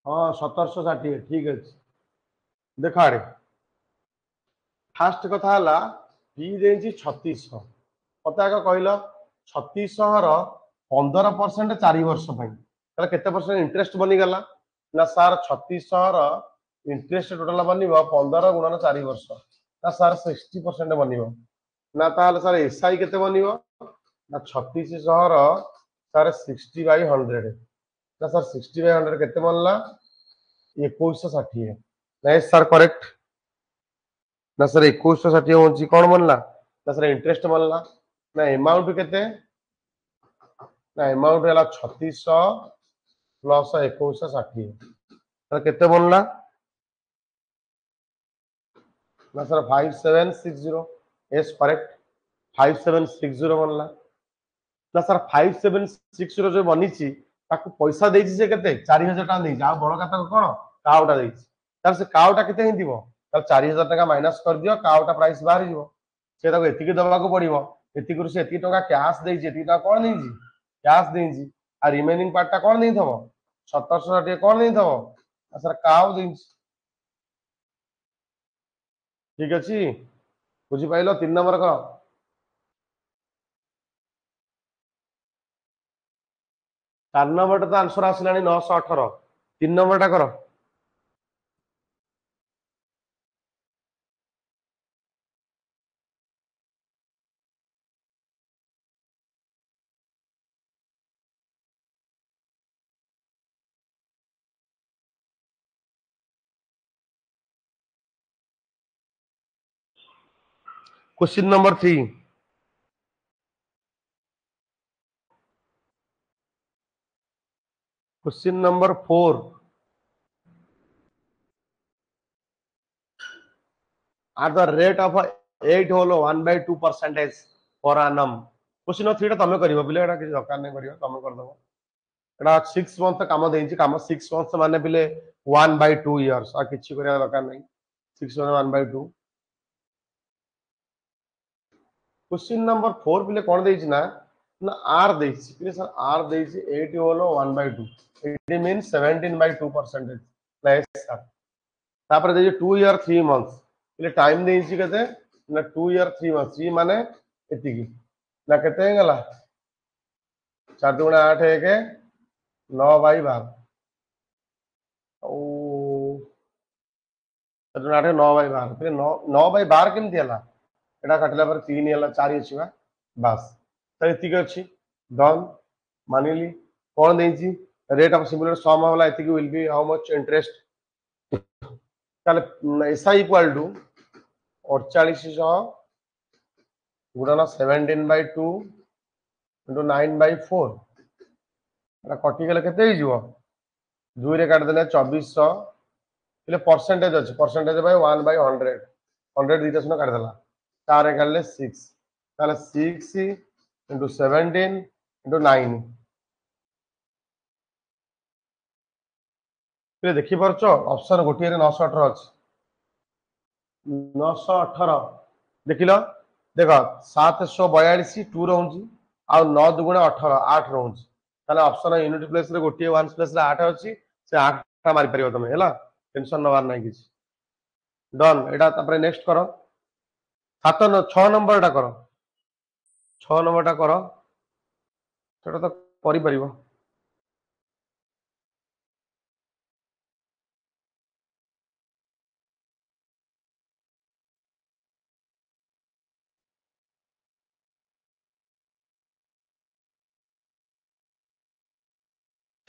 हाँ 1760 ठीक अच्छे देख आड़े फास्ट कथा है पी दे 3600 मत आगे कहल 3600 15% 4 वर्ष केते परसेंट इंटरेस्ट बनीगला ना सार 3600 इंटरेस्ट टोटाल बन 15 गुणन 4 वर्ष ना सार 60% बन ना ताहले सर एसआई केते बनिवो ना 3600 रो सर 60/100 ना सर 60/100 केते बनला 2160 नहीं सर करेक्ट ना सर 2160 होची कोन बनला ना सर इंटरेस्ट बनला ना अमाउंट केते ना अमाउंट हला 3600 प्लस 2160 सर केते बनला ना सर 5760 यस करेक्ट 5760 बनला ना सर 5760 जो बनीची ताकू पैसा देइची से केते 4000 टका देइची आ बड़ कथा कोन काउटा देइची तार से काउटा केते हि दिबो तार 4000 टका माइनस कर दियो काउटा प्राइस बाहर जीवो से ताको एतिकी दबाको पड़िबो एतिकी से एतिकी टका कैश देइची एतिकी टका कोन देइची कैश देइची आ रिमेनिंग पार्ट टा कोन देइ थबो 1760 कोन देइ थबो सर काउ देइची ठीक अछि बुझी पाइलो 3 नंबर का 4 नंबर टा तो आंसर आसलानी 918 3 नंबर टा करो question number 3 question number 4 at the rate of 8 होलो 1/2 percentage per annum क्वेश्चन 3 टा तमे करिवो बिले एटा कि दरकार नै करिवो तमे कर दबो एटा 6 मंथ काम देइची काम 6 मंथ माने बिले 1/2 इयर्स आ किछि करिया दरकार नै 6 माने 1/2 क्वेश्चन नंबर 4 बिले कोन देइची ना ना आर देइची बिले सर आर देइची 8 होलो 1/2 इट मींस 17/2% नाइस सर तापर दे 2 ईयर 3 मंथ्स इले टाइम देइची केते ना 2 ईयर 3 मंथ्स ई माने एतिकी ना केते गला 4 दुना 8 1 9/12 ओ 4 दुना 8 9/12 फिर 9/12 केमति हला एटा काटला पर 3 हला 4 अछि बा बस त एतिकी अछि डन मानिली कोन देइची रेट ऑफ सिमिलर सम होला एतिकी will be how much interest ताले एसआई इक्वल टू 4800 गुणन 17/2 into 9/4 एटा कटि गेले केते हिजो 2 रे काट देले 2400 इले परसेंटेज अछि परसेंटेज बाय 1/100 100 दिटा सुनो काट देला 4 रे काटले 6 ताले 6 into 17 into 9 इले देखि परछो ऑप्शन गोटिए रे 918 अछि 918 देखिलो देख 742 2 रहउची आ 9 दुगुणे 18 8 रहउची ताले ऑप्शन यूनिट प्लेस रे गोटिए वंस प्लेस रे 8 अछि से 8 टा मारि परियो तमे हैला टेंशन नवार नाही किछ डन एटा तापरे नेक्स्ट करो 6 नंबर टा करो 6 नंबर टा करो सेटा तो करि परिबो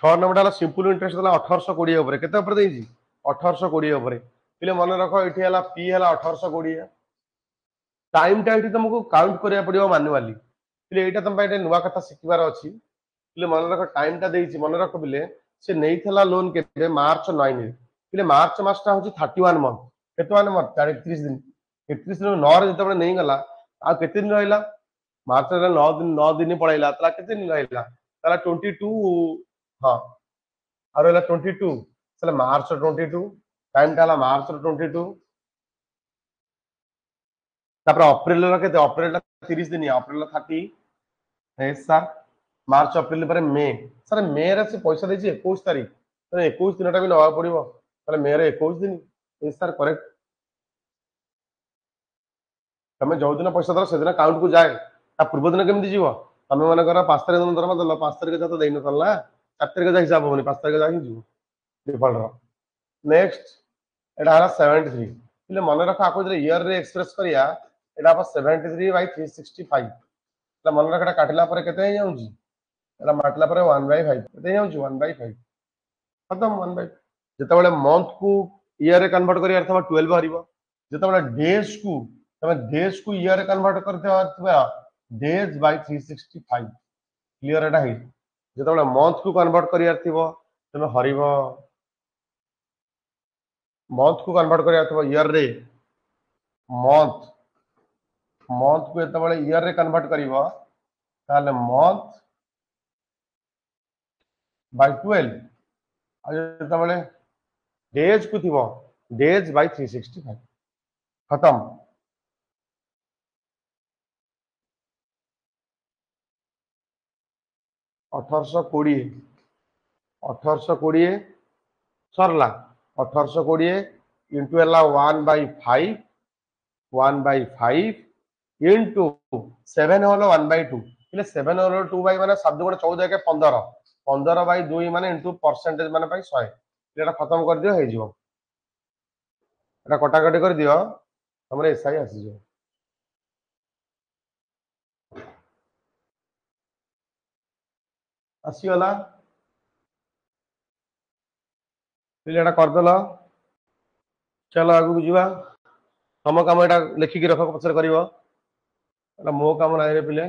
6 नंबर टा सिंपल इंटरेस्ट दला 1820 ऊपर केते ऊपर देइजी 1820 ऊपर पिले मन रखो एठी हला पी हला 1820 टाइम टा एठी तुमको काउंट करिया पड़ियो मैन्युअली पिले एटा तुम पाइटे नुवा कथा सिखिबार अछि पिले मन रखो टाइम टा देइची मन रखो पिले से नेइथला लोन केते मार्च 9 रे पिले मार्च मास टा होची 31 मंथ केते मान मंथ 31 दिन 31 दिन 9 रे जते नहीं गला आ केते दिन रहिला मार्च रे 9 दिन पळैला तला केते दिन रहिला तला 22 हां और होला 22 चला मार्च 22 टाइम टा मार्च 22 तापर अप्रैल रा केते अप्रैल ला 30 दिन अप्रैल ला 30 यस सर मार्च अप्रैल पर मे सर मे रे से पैसा देछि 21 तारीख तो 21 दिन टा भी नवा पड़िबो तले मे रे 21 दिन यस सर करेक्ट तमे जो दिन पैसा दर से दिन काउंट को जाए ता पूर्व दिन केमति जीवो तमे माने कर 5 तारीख दिन दरमा दल 5 तारीख जत देइन तला 4 तारीख जा हिसाब होनी 5 तारीख जा ही जीवो डिफॉल्ट रो नेक्स्ट एटा हला 73 इले मन रखा आको जे ईयर रे एक्सप्रेस करिया एटा आप 73/365 एटा मन रखा काटिला पर केते हे जाउची एटा माटिला पर 1/5 केते जाउची 1/5 खत्म 1/5 जेतेबेले मंथ को ईयर रे कन्वर्ट करियार थबा 12 हरिबो जेतेबेले डेज को तमे डेज को ईयर रे convert करथबा days by 365 clear Etah hey जेतेबेले month को कन्वर्ट करियार थिबो तमे हरिबो मंथ को कन्वर्ट करियार थबो ईयर रे मंथ मंथ को जेतेबेले ईयर रे कन्वर्ट करिवो ताले मंथ बाय 12 आ जेतेबेले डेज को थिबो डेज बाय 365 खत्म 1820 1820 सरला 1820 इंटू एला 1/5 1/5 इंटू 7 होलो 1/2 इले 7 होलो 2 बाई माने शब्द गुण 14 के 15 15/2 माने इंटू परसेंटेज माने पाई 100 एटा खत्म कर दियो हे जिवो एटा कटा कटी कर दियो हमरे एसआई आसी जो आसी वाला पिले एटा कर दलो चलो आगु बुझिबा तम काम एटा लिखि के रख पछर करिवो एटा मो काम नाही रे पिले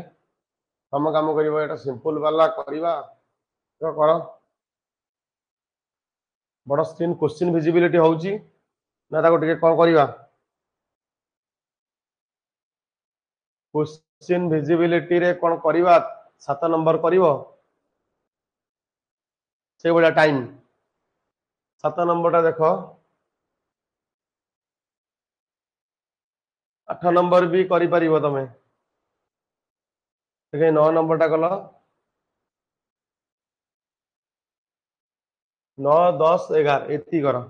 तम काम करिवो एटा सिंपल वाला करिवा तो करो बड़ स्क्रीन क्वेश्चन विजिबिलिटी होउची ना ताको टिके कोन करिवा क्वेश्चन विजिबिलिटी रे कोन करिवा 7 नंबर करिवो से बडा टाइम 7 नंबर टा देखो 8 नंबर भी करि परिबो तमे देखे 9 नंबर टा कलो 9 10 11 एती करो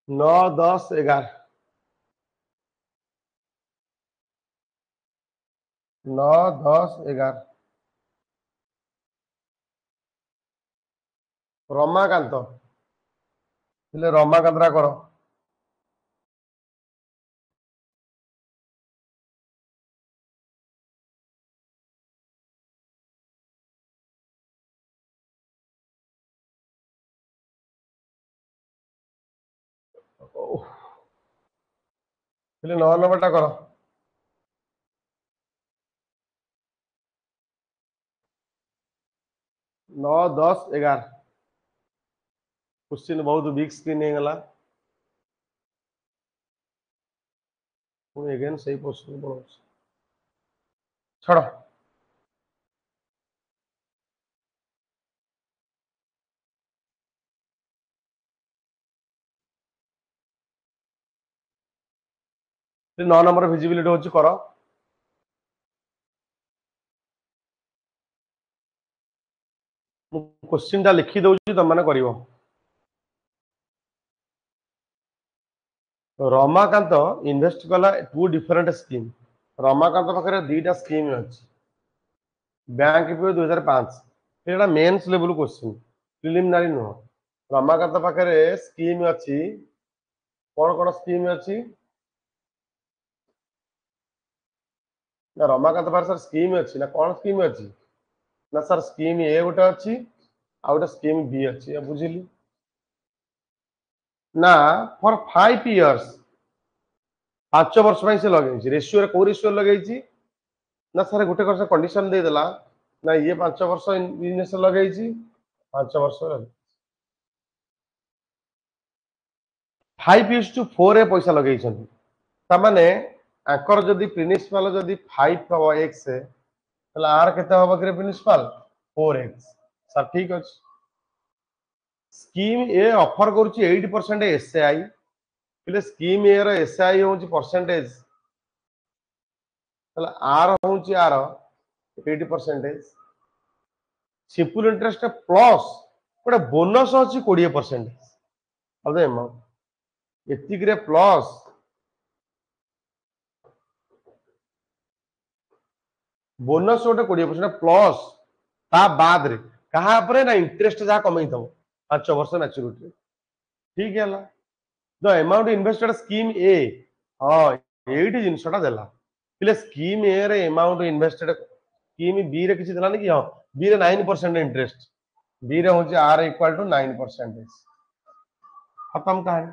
9 10 11 9 10 11 रमाकांत हेले रमाकांत रा करो हेले 9 नंबर टा करो 9 10 11 क्वेश्चन बहुत बिग स्क्रीन हे गला पुणी अगेन सही क्वेश्चन पड़ो छड़ो ये 9 नंबर विजिबिलिटी होची करो क्वेश्चन टा लिखि दउची त माने करिवो रमाकांत इन्वेस्ट कला टू डिफरेंट स्कीम रमाकांत पाखरे दीटा स्कीम अछि बैंक पे 2005 एटा मेंस लेवल क्वेश्चन प्रिलिमिनरी नो रमाकांत पाखरे स्कीम अछि कोन कोन स्कीम अछि ना रमाकांत पाखरे सर स्कीम अछि ना कोन स्कीम अछि ना सर स्कीम ए गोटे अछि आ गोटे स्कीम बी अछि या बुझिली ना फॉर 5 इयर्स 5 वर्ष में से लगे रेशियो रे को रेशियो लगे ना सर गोटे वर्ष कंडीशन दे देला ना ये 5 वर्ष बिजनेस लगे 5 वर्ष 5:4 रे पैसा लगे तामाने आंकर जदि प्रिंसिपल जदि 5 हबो x से तला आर केते हबो कि प्रिंसिपल 4x सर ठीक अछि स्कीम ए ऑफर करूची 8% एसआई पिले स्कीम ए रो एसआई होची परसेंटेज तला आर होची आर 80% सिंपल इंटरेस्ट प्लस गोटे बोनस अछि 20% अब देम एतिक रे प्लस बोनस गोटे 20% प्लस ता बाद रे कहा पर ना इंटरेस्ट जहाँ कमई थब 5 वर्ष मैच्योरिटी ठीक है द अमाउंट इन्वेस्टेड स्कीम ए हाँ एटी जिनसटा देला पिले स्कीम ए रे अमाउंट इन्वेस्टेड स्कीम बी रे किसी देलानी कि हाँ बी रे 9% इंटरेस्ट बी रे होची आर इक्वल टू 9% खत्म कहानी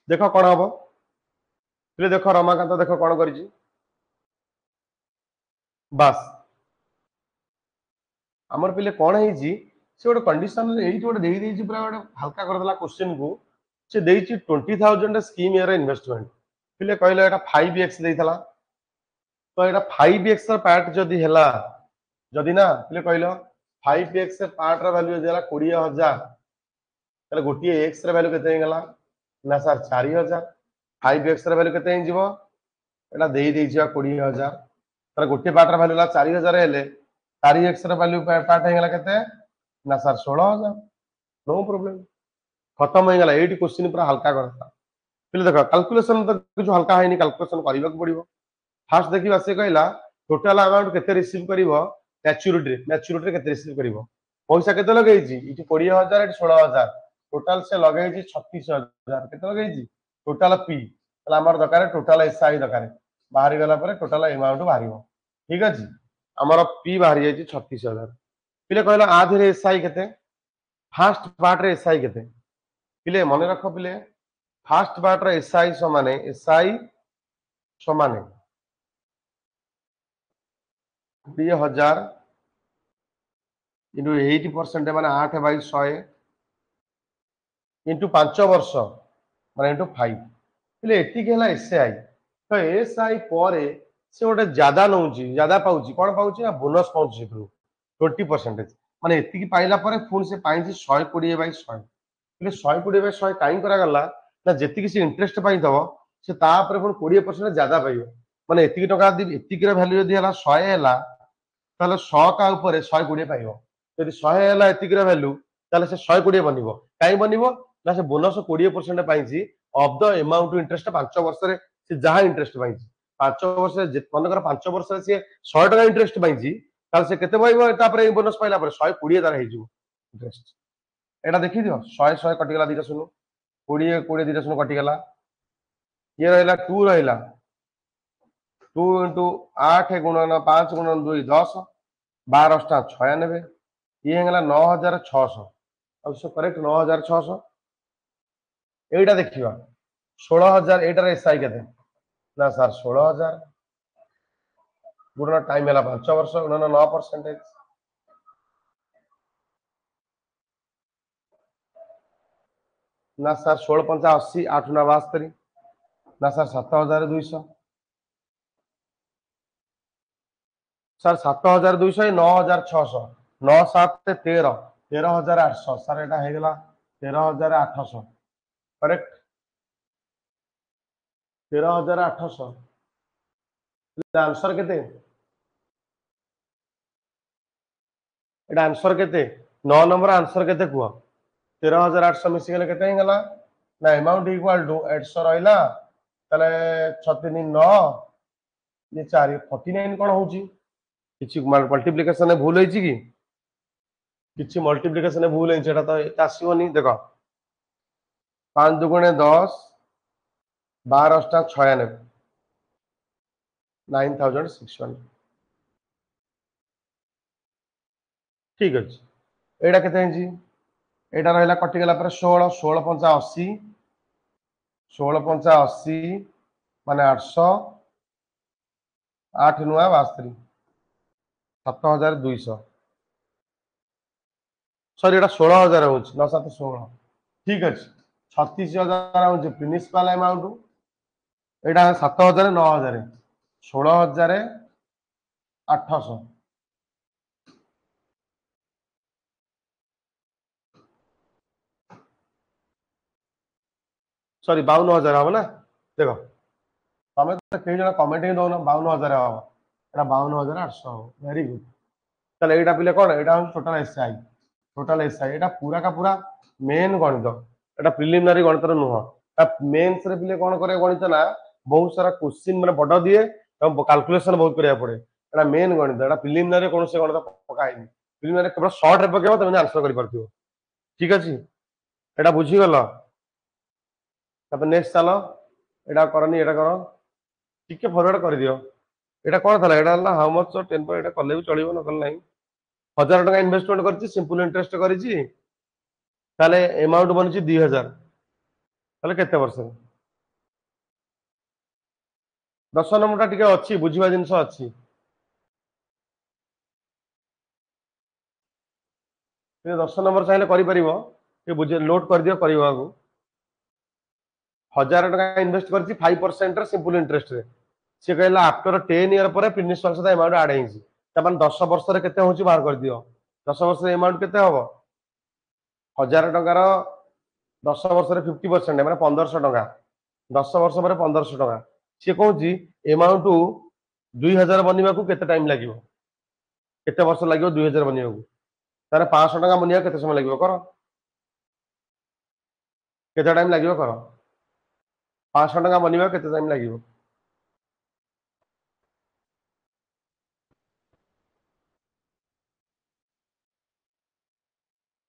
देख कौन हम पिले देख रमाकांत देख कौन कर बास आमर पिले कौन है से गोटे कंडीशन गोटे दे पूरा गोटे हल्का करदेला क्वेश्चन को से 20,000 स्कीम एर इन्वेस्टमेंट पिले कहले एटा 5x देइथला तो एटा 5x पार्ट जदि हैला जदि ना पिले कहलो 5x पार्ट रा वैल्यू देला 20,000 ताले गोटिए x रा वैल्यू केते गला ना सर 4,000 5x रा वैल्यू केते जिवो एटा देई देई छिवा 20,000 ताले गोटिए पार्ट रा वैल्यू ला 4,000 हेले 4x रा वैल्यू पार्ट हेगला केते ना सर 16,000 नो प्रॉब्लम खत्म हो गला एटी क्वेश्चन पूरा हल्का करता पिले देखो कैलकुलेशन तो कुछ हल्का है नहीं कैलकुलेशन करबा को पड़िबो फास्ट देखिबा से कहला टोटल अमाउंट केते रिसीव करिवो मैच्योरिटी केते रिसीव करिवो पैसा केते लगेई छी इटी 20,000 इटी 16,000 टोटल से लगेई छी 36,000 केते लगेई छी टोटल पी तला हमर दरकार टोटल एसआई दरकार बाहरी गला पर टोटल अमाउंट बाहरिवो ठीक अछि हमर पी बाहरी जाई छी 36,000 पिले कहला आधे एसआई केते फास्ट पार्ट रे एसआई केते पिले मन रख पिले फास्ट पार्ट रे एसआई समाने 20,000 इंटू 80% माने 8/100 इंटू 5 वर्ष माने इंटू 5 पिले एति के हला एसआई तो एसआई परे से गोटे ज्यादा नौची ज्यादा पाउची कोन पाउची ना बोनस पाउची 20% माने एति की पाइला परे फुल से पाइची 120/100 पिले 120/100 काई करा गला ना जेति की से इंटरेस्ट पाई दबो से ता पर फुल 20% ज्यादा पाइयो माने एति की टका दी एति की वैल्यू यदि हला 100 हला ताले 100 का ऊपर 120 पाइबो यदि 100 हला एति की वैल्यू ताले से 120 बनिबो काई बनिबो ना से बोनस 20% पाइची ऑफ द अमाउंट इंटरेस्ट 5 वर्ष रे से जहां इंटरेस्ट पाइची 5 वर्ष रे मन कर 5 वर्ष रे से 100 टका इंटरेस्ट पाइची ताले से केते पाइबो ता पर बोनस पाइला पर 120 तार हेजु इंटरेस्ट एटा देखि दियो 100 कटि गला दिटा सुनु 20 दिटा सुनु कटि गला ये रहला 2 रहला 2 इंटू 8 गुणन 5 गुणन 2 10 12 96 ये हेगला 9,600 अब सो करेक्ट 9,600 एटा देखिबा 16,000 एटार एसआई केते ना सर 16,000 गुणन टाइम हैला 5 वर्ष गुणन 9% ना सर 16 पंचा 80 8 ना 72 ना सर 7,200 सर 7,200 9,600 9 7 13 13,800 सर एटा हेगला 13,800 करेक्ट 13,800 आंसर केते एटा आंसर केते 9 नंबर आंसर केते कुआ 13,800 मिसी गेले केते हेगला ना अमाउंट इक्वल टू 800 रहला तले 6 9 ये 4 49 कोन होची किछि मल्टीप्लिकेशन भूल होईची की किछि मल्टीप्लिकेशन भूल होईची एटा तो आसीबनी देखो 5 दुगुणे 10 12 96 9,600 ठीक अछि एटा केते हेची एटा रहला कटि गेला पर 16 16 पंचा 80 16 पंचा 80 माने 800 8 नुआ 72 7,200 सॉरी एटा 16,000 होची 9 7 16 ठीक अछि 36,000 होची प्रिंसिपल अमाउंट एटा 7,000 9,000 16,000 800 सॉरी 52,000 हम ना देखो तमे तो कई जण कमेंट ही दो ना 52,000 हम এটা 52,800 হব। Very good. তাহলে এইটা পিলে কোন এটা হচ্ছে টোটাল এসআই। টোটাল এসআই এটা পুরা কা পুরা মেন গণিত। এটা প্রিলিমিনারি গণিতର ନୁହଁ। মেন্স রে পিলে কোন করে গণিত না ବହୁତ ସାରା କୋଶ୍ଚିନ୍ ମାନେ ବଡ ଦିଏ ଏବଂ କାଲକୁଲେସନ ବହୁତ କରିବାକୁ ପଡେ। এটা মেন ଗଣିତ। এটা ପ୍ରିଲିମିନାରି କୌଣସି ଗଣିତ ପକା ହେଇନି। ପ୍ରିଲିମିନାରି କେବଳ ସର୍ଟ ରେ ପକେଇବ ତମେ ଆନ୍ସର କରିପାରୁଥିବ। ଠିକ ଅଛି এটা ବୁଝିଗଲ। ତାପରେ ନେକ୍ସଟ ଚାଲ ଏଟା କରନି ଏଟା କର ଟିକେ ଫରୱାର୍ଡ କରିଦିଅ। এটা କଣ ଥିଲା ଏଟା ହେଲା ହାଉ ମଚ 10 ଏଟା କଲେ ବି ଚଳିବ ନ କଲେ ନାହିଁ। 1000 ଟଙ୍କା ଇନଭେଷ୍ଟମେଣ୍ଟ କରିଛି ସିମ୍ପଲ ଇଣ୍ଟରେଷ୍ଟ କରିଛି ତାହେଲେ ଏମାଉଣ୍ଟ ବନିଛି 2000 ତାହେଲେ କେତେ ବର୍ଷରେ 10 ନମ୍ବରଟା ଟିକେ ଅଛି ବୁଝିବା ଜିନିଷ ଅଛି। 10 ନମ୍ବର ଚାହିଁଲେ କରିପାରିବ ଟିକେ ବୁଝ ଲୋଡ କରିଦିଅ କରିବାକୁ। 1000 ଟଙ୍କା ଇନଭେଷ୍ଟ କରିଛି 5% ରେ ସିମ୍ପଲ ଇଣ୍ଟରେଷ୍ଟରେ। ସେ କହିଲା ଆଫ୍ଟର 10 ଇୟର ପରେ ପ୍ରିନ୍ସିପାଲ ସହିତ ଏମାଉଣ୍ଟ ଆଡ ହେଇଛି ତାମାନେ 10 ବର୍ଷରେ କେତେ ହଉଛି ବାହାର କରିଦିଅ। 10 ବର୍ଷରେ ଏମାଉଣ୍ଟ କେତେ ହବ 1000 ଟଙ୍କାର 10 ବର୍ଷରେ 50% ମାନେ 1500 ଟଙ୍କା। 10 ବର୍ଷ ପରେ 1500 ଟଙ୍କା। ସିଏ କହୁଛି ଏମାଉଣ୍ଟ 2000 ବନିବାକୁ କେତେ ଟାଇମ ଲାଗିବ କେତେ ବର୍ଷ ଲାଗିବ 2000 ବନିବାକୁ। ତାହେଲେ 500 ଟଙ୍କା ବନିବାକୁ କେତେ ସମୟ ଲାଗିବ କର କେତେ ଟାଇମ ଲାଗିବ କର 500 ଟଙ୍କା ବନିବାକୁ କେତେ ଟାଇମ ଲାଗିବ।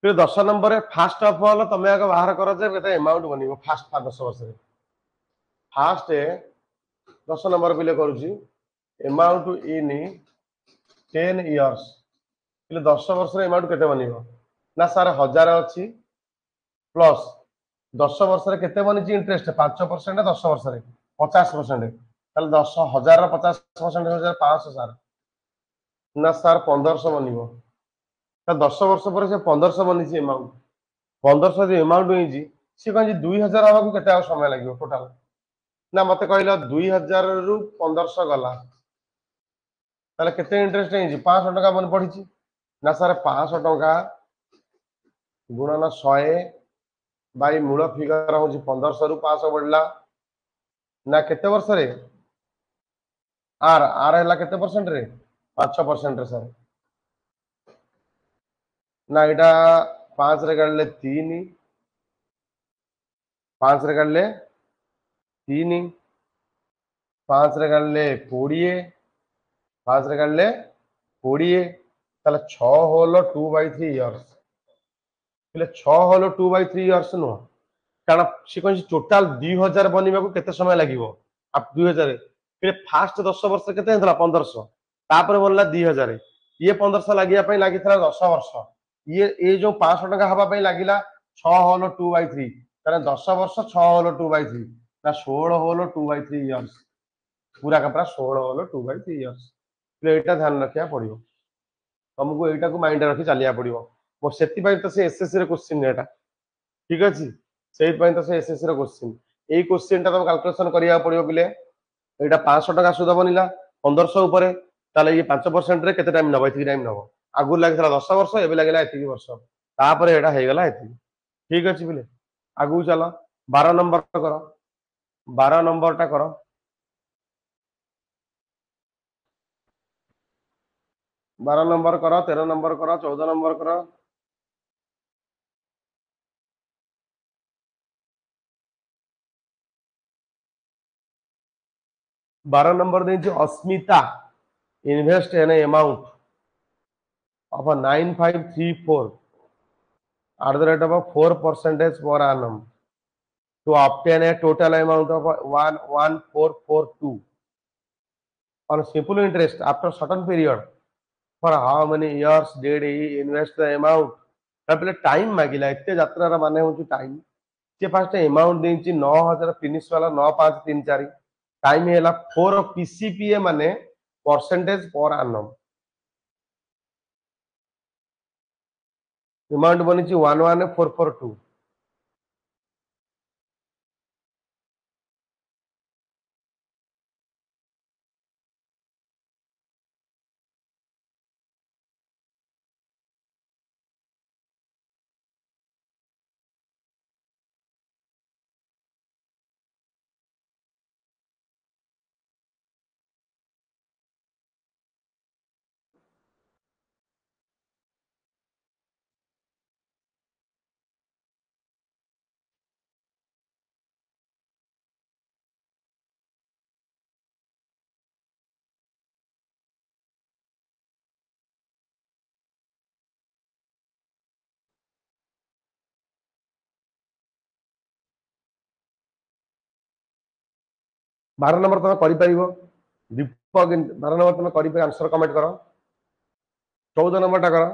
10 ନମ୍ବରରେ ଫାଷ୍ଟ ଅଫ ଅଲ ତମେ ଆଗ ବାହାର କର ଯେ କେତେ ଏମାଉଣ୍ଟ ବନିବ ଫାଷ୍ଟ 10 ବର୍ଷରେ। ଫାଷ୍ଟ 10 ନମ୍ବର ପିଲେ କରୁଛି ଏମାଉଣ୍ଟ ଇନ୍ 10 ଇୟର୍ସ। 10 ବର୍ଷରେ ଏମାଉଣ୍ଟ କେତେ ବନିବ ନା ସାର୍ 1000 ଅଛି ପ୍ଲସ୍ 10 ବର୍ଷରେ କେତେ ବନିଛି ଇଣ୍ଟରେଷ୍ଟ 5% 10 ବର୍ଷରେ 50%। ତାହେଲେ 10,000 50% 1500 ସାର୍ ନା ସାର୍ 1500 ବନିବ। 10 ବର୍ଷ ପରେ ସେ 1500 ବନିଛି ଏମାଉଣ୍ଟ 1500 ଯଦି ଏମାଉଣ୍ଟ ହେଇଛି ସିଏ କହୁଛି 2000 ହବାକୁ କେତେ ଆଉ ସମୟ ଲାଗିବ ଟୋଟାଲ ନା ମତେ କହିଲ 2000 ରୁ 1500 ଗଲା ତାହେଲେ କେତେ ଇଣ୍ଟରେଷ୍ଟ ହେଇଛି 500 ଟଙ୍କା ମନେ ପଡିଛି ନା ସାର୍ 500 ଟଙ୍କା ଗୁଣନ 100 ବାଇ ମୂଳ ଫିଗର ହଉଛି 1500 ରୁ 500 ବଢିଲା ନା କେତେ ବର୍ଷରେ ଆର ଆର ହେଲା କେତେ ପରସେଣ୍ଟରେ 5% ରେ ସାର୍ ନା ଏଇଟା 5 ରେ କାଢିଲେ 3 5 ରେ କାଢିଲେ 3 5 ରେ କାଢିଲେ 20 5 ରେ କାଢିଲେ 20 ତାହେଲେ 6 ହୋଲ 2/3 ଇୟର୍ସ ହେଲେ 6 ହୋଲ 2/3 ଇୟର୍ସ ନୁହଁ କାରଣ ସେ କହିଛି ଟୋଟାଲ 2000 ବନିବାକୁ କେତେ ସମୟ ଲାଗିବ 2000 ଫାଷ୍ଟ 10 ବର୍ଷ କେତେ ହେଇଥିଲା 1500 ତାପରେ ବନିଲା 2000 ଇଏ 1500 ଲାଗିବା ପାଇଁ ଲାଗିଥିଲା 10 ବର୍ଷ ଇଏ ଏ ଯୋଉ 500 ଟଙ୍କା ହବା ପାଇଁ ଲାଗିଲା 6 ହୋଲ 2/3 ତାହେଲେ 10 ବର୍ଷ 6 ହୋଲ 2/3 ନା 16 ହୋଲ 2/3 ଇୟର୍ସ ପୁରା କପड़ा 16 होलो 2/3 इयर्स ଏଇଟା ଧ୍ୟାନ ରଖିବାକୁ ପଡିବ ତମକୁ ଏଇଟାକୁ ମାଇଣ୍ଡ ରଖି ଚାଲିବାକୁ ପଡିବ ମୋ ସେଥିପାଇଁ ତ ସେ ଏସଏସସି ରେ କ୍ୱେଶ୍ଚିନ୍ ଏଟା ଠିକ ଅଛି ସେଇଥିପାଇଁ ତ ସେ ଏସଏସସି ର କ୍ୱେଶ୍ଚିନ୍ ଏଇ କ୍ୱେଶ୍ଚିନ୍ ଟା ତମକୁ କାଲକୁଲେସନ କରିବାକୁ ପଡିବ ପିଲେ ଏଇଟା 500 ଟଙ୍କା ସୁଧ ବନିଲା 1500 ଉପରେ ତାହେଲେ ଇଏ 5% ରେ କେତେ ଟାଇମ ନବ ଏତିକି ଟାଇମ ନବ ଆଗରୁ ଲାଗିଥିଲା 10 ବର୍ଷ ଏବେ ଲାଗିଲା ଏତିକି ବର୍ଷ ତାପରେ ଏଇଟା ହେଇଗଲା ଏତିକି ଠିକ ଅଛି ପିଲେ ଆଗକୁ ଚାଲ 12 ନମ୍ବର କର 12 ନମ୍ବର ଟା କର 12 नंबर करो 13 नंबर करो 14 नंबर करो 12 नंबर ଦେଇଛି अस्मिता invest an amount of a 9534 at the rate of a 4% per annum to obtain a total amount of 11442 on simple interest after certain period for how many years did he invest the amount ତାପରେ time ମାଗିଲା ଏତେ ଯାତ୍ରାର ମାନେ ହଉଛି time ସେ first amount ଦେଇଛି 9000 finish वाला 9534 time है 4 पीसीपीए माने परसेंटेज पर आनम अमाउंट बनी 11442 12 नंबर तुम कर दीपक 12 नंबर तुम कर आंसर कमेंट कर 14 नंबर टा कर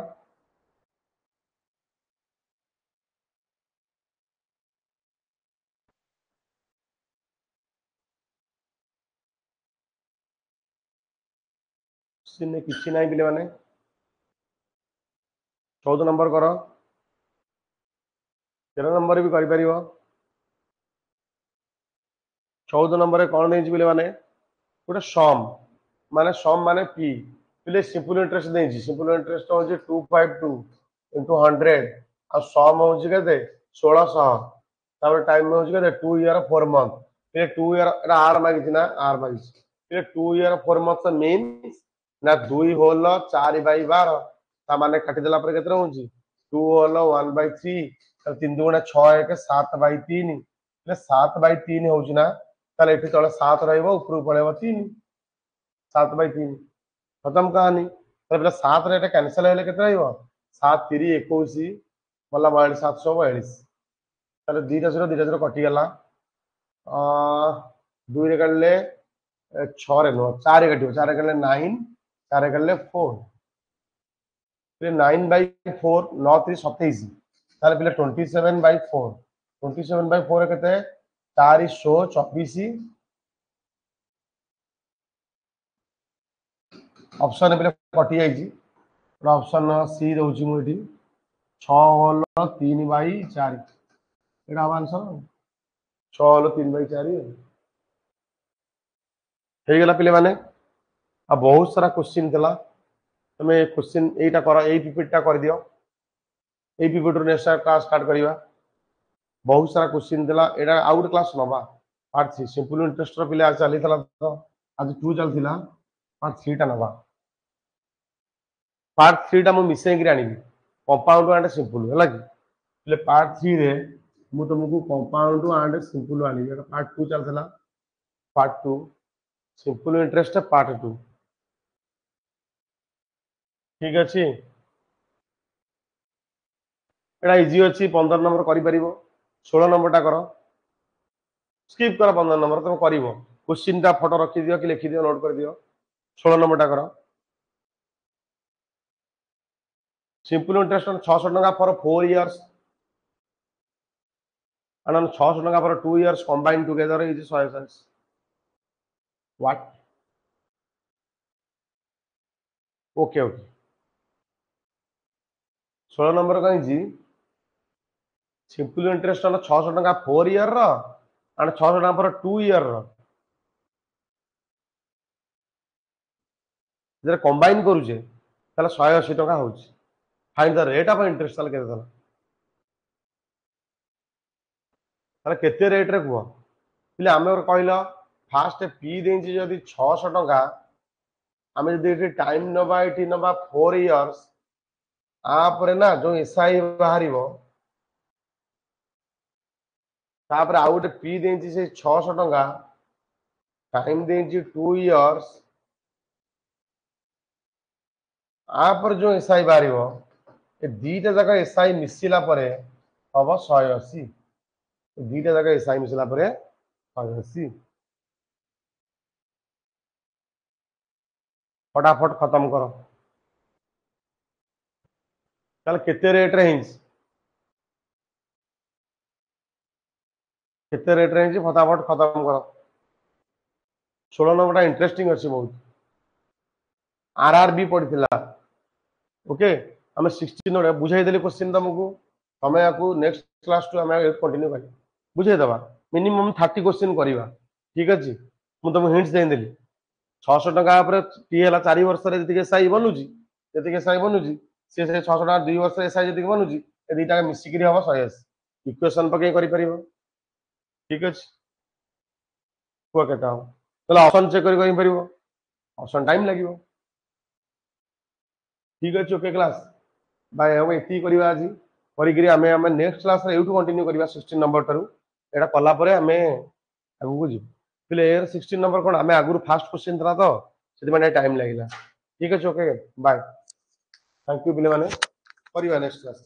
किसी ना पे मैंने 14 नंबर कर 13 नंबर भी कर 14 नंबर कौन नहीं पे मैंने गोटे सम माने पी पे सिंपल इंटरेस्ट नहीं सिंपल इंटरेस्ट हूँ 252 इंटू 100 आ सम हूँ के 1600 टाइम हूँ के 2 ईयर 4 मंथ पे 2 ईयर आर मागिस ना आर मागिस पे 2 ईयर 4 मंथ मीन ना 2 होल 4 बाई 12 ताने काटिदेला पर केते रहउची 2 होल 1 बाई 3 3 दुगुणा 6 1 7 बाई 3 7 बाई 3 होउची ना ताले एठी तळे 7 रहइबो ऊपर पळेबो 3 7 बाई 3 खत्म कहानी ताले 7 रे एटा कैंसिल हेले केते रहइबो 7 3 21 मला 742 ताले 2 कटि गला 2 रे काढले 6 रे नो 4 रे काटिबो 4 रे काढले 9 4 रे काढले 4 पे 9 बाई 4 9 3 27 ताले पिले 27 बाई 4 27 बाई 4 केते 4 24 ऑप्शन पे कटि जाइए ऑप्शन सी रोची मुझे 6 होल 3 बाई 4 एटा हम आंसर 6 होल 3 बाई 4 हो गला पे मैंने आ बहुत सारा क्वेश्चन थला तुम्हें क्वेश्चन एटा कर ए पीपीटी कर दियो ए पीपीटी नेक्स्ट क्लास स्टार्ट करवा बहुत सारा क्वेश्चन थला एटा आउट क्लास नबा पार्ट 3 सिंपल इंटरेस्ट रो पिले चली थला तो आज 2 चलथिला पार्ट 3 टा नबा पार्ट 3 टा मु मिसेई के आनी कंपाउंड एंड सिंपल है कि ले पार्ट 3 रे मु तुमको कंपाउंड एंड सिंपल आनी एटा पार्ट 2 चलथिला पार्ट 2 सिंपल इंटरेस्ट पार्ट 2 ठीक अच्छे एटा इजी अच्छी 15 नंबर करि परिबो 16 नंबर टा करो स्किप कर 15 नंबर तुम कर क्वेश्चन टा फोटो रखी दियो कि लिखि दियो नोट कर दियो 16 नंबर टा करो सिंपल इंटरेस्ट 600 टका फॉर 4 इयर्स and 600 टका for 2 years combined together is 100 what okay okay 16 number कहीं जी सिंपल इंटरेस्ट 600 टका 4 इयर रो and 600 टका फॉर 2 इयर रो जरा कंबाइन करूचे ताले 180 टका होची find the rate of interest ताले केते ताले केते रेट रे कुआ पिले आमे कहलो फास्ट पी देंची जदी 600 टका आमे जदी टाइम नबा एटी नबा 4 इयर्स आपरे ना जो एसआई बाहरिबो तापर आउ गोटे पी देंची से 600 टका टाइम देंची 2 इयर्स आपर जो एसआई बाहरिबो ए दीटा जगह एसआई मिसिला परे हबो 180 दीटा जगह एसआई मिसिला परे 180 फटाफट खत्म करो ताले केते रेट रे हिंस केते रेट रे हिंस फटाफट खत्म करो 16 नंबर इंटरेस्टिंग अच्छी बहुत आरआरबी पड़ता ओके आम 16 बुझाई देली क्वेश्चन तुमको तुम या नेक्स्ट क्लास टू आम कंटिन्यू कर बुझेदबा मिनिमम 30 क्वेश्चन करवा ठीक अच्छे मुझे तुमको हिंट्स देदेली 600 टका टी है 4 वर्ष जी एसआई बनूची जी एसआई बनूची सी 600 टका 2 वर्ष एसआई जी बनूची दीटा मिसिक हम 180 इक्वेशन पकई कर ठीक अच्छे कुआ के ऑप्शन चेक कर ऑप्शन टाइम लगे ठीक अच्छे ओके क्लास बाय हम ये करवा आज करें नेक्स्ट क्लास यूँ कंटिन्यू करवा 16 नंबर ठार यहाँ कलापर आम आगे जी पे 16 नंबर कौन आम आगुरी फास्ट क्वेश्चन था तो से टाइम लगे ठीक अच्छे ओके बाय थैंक यू पे नेक्स्ट क्लास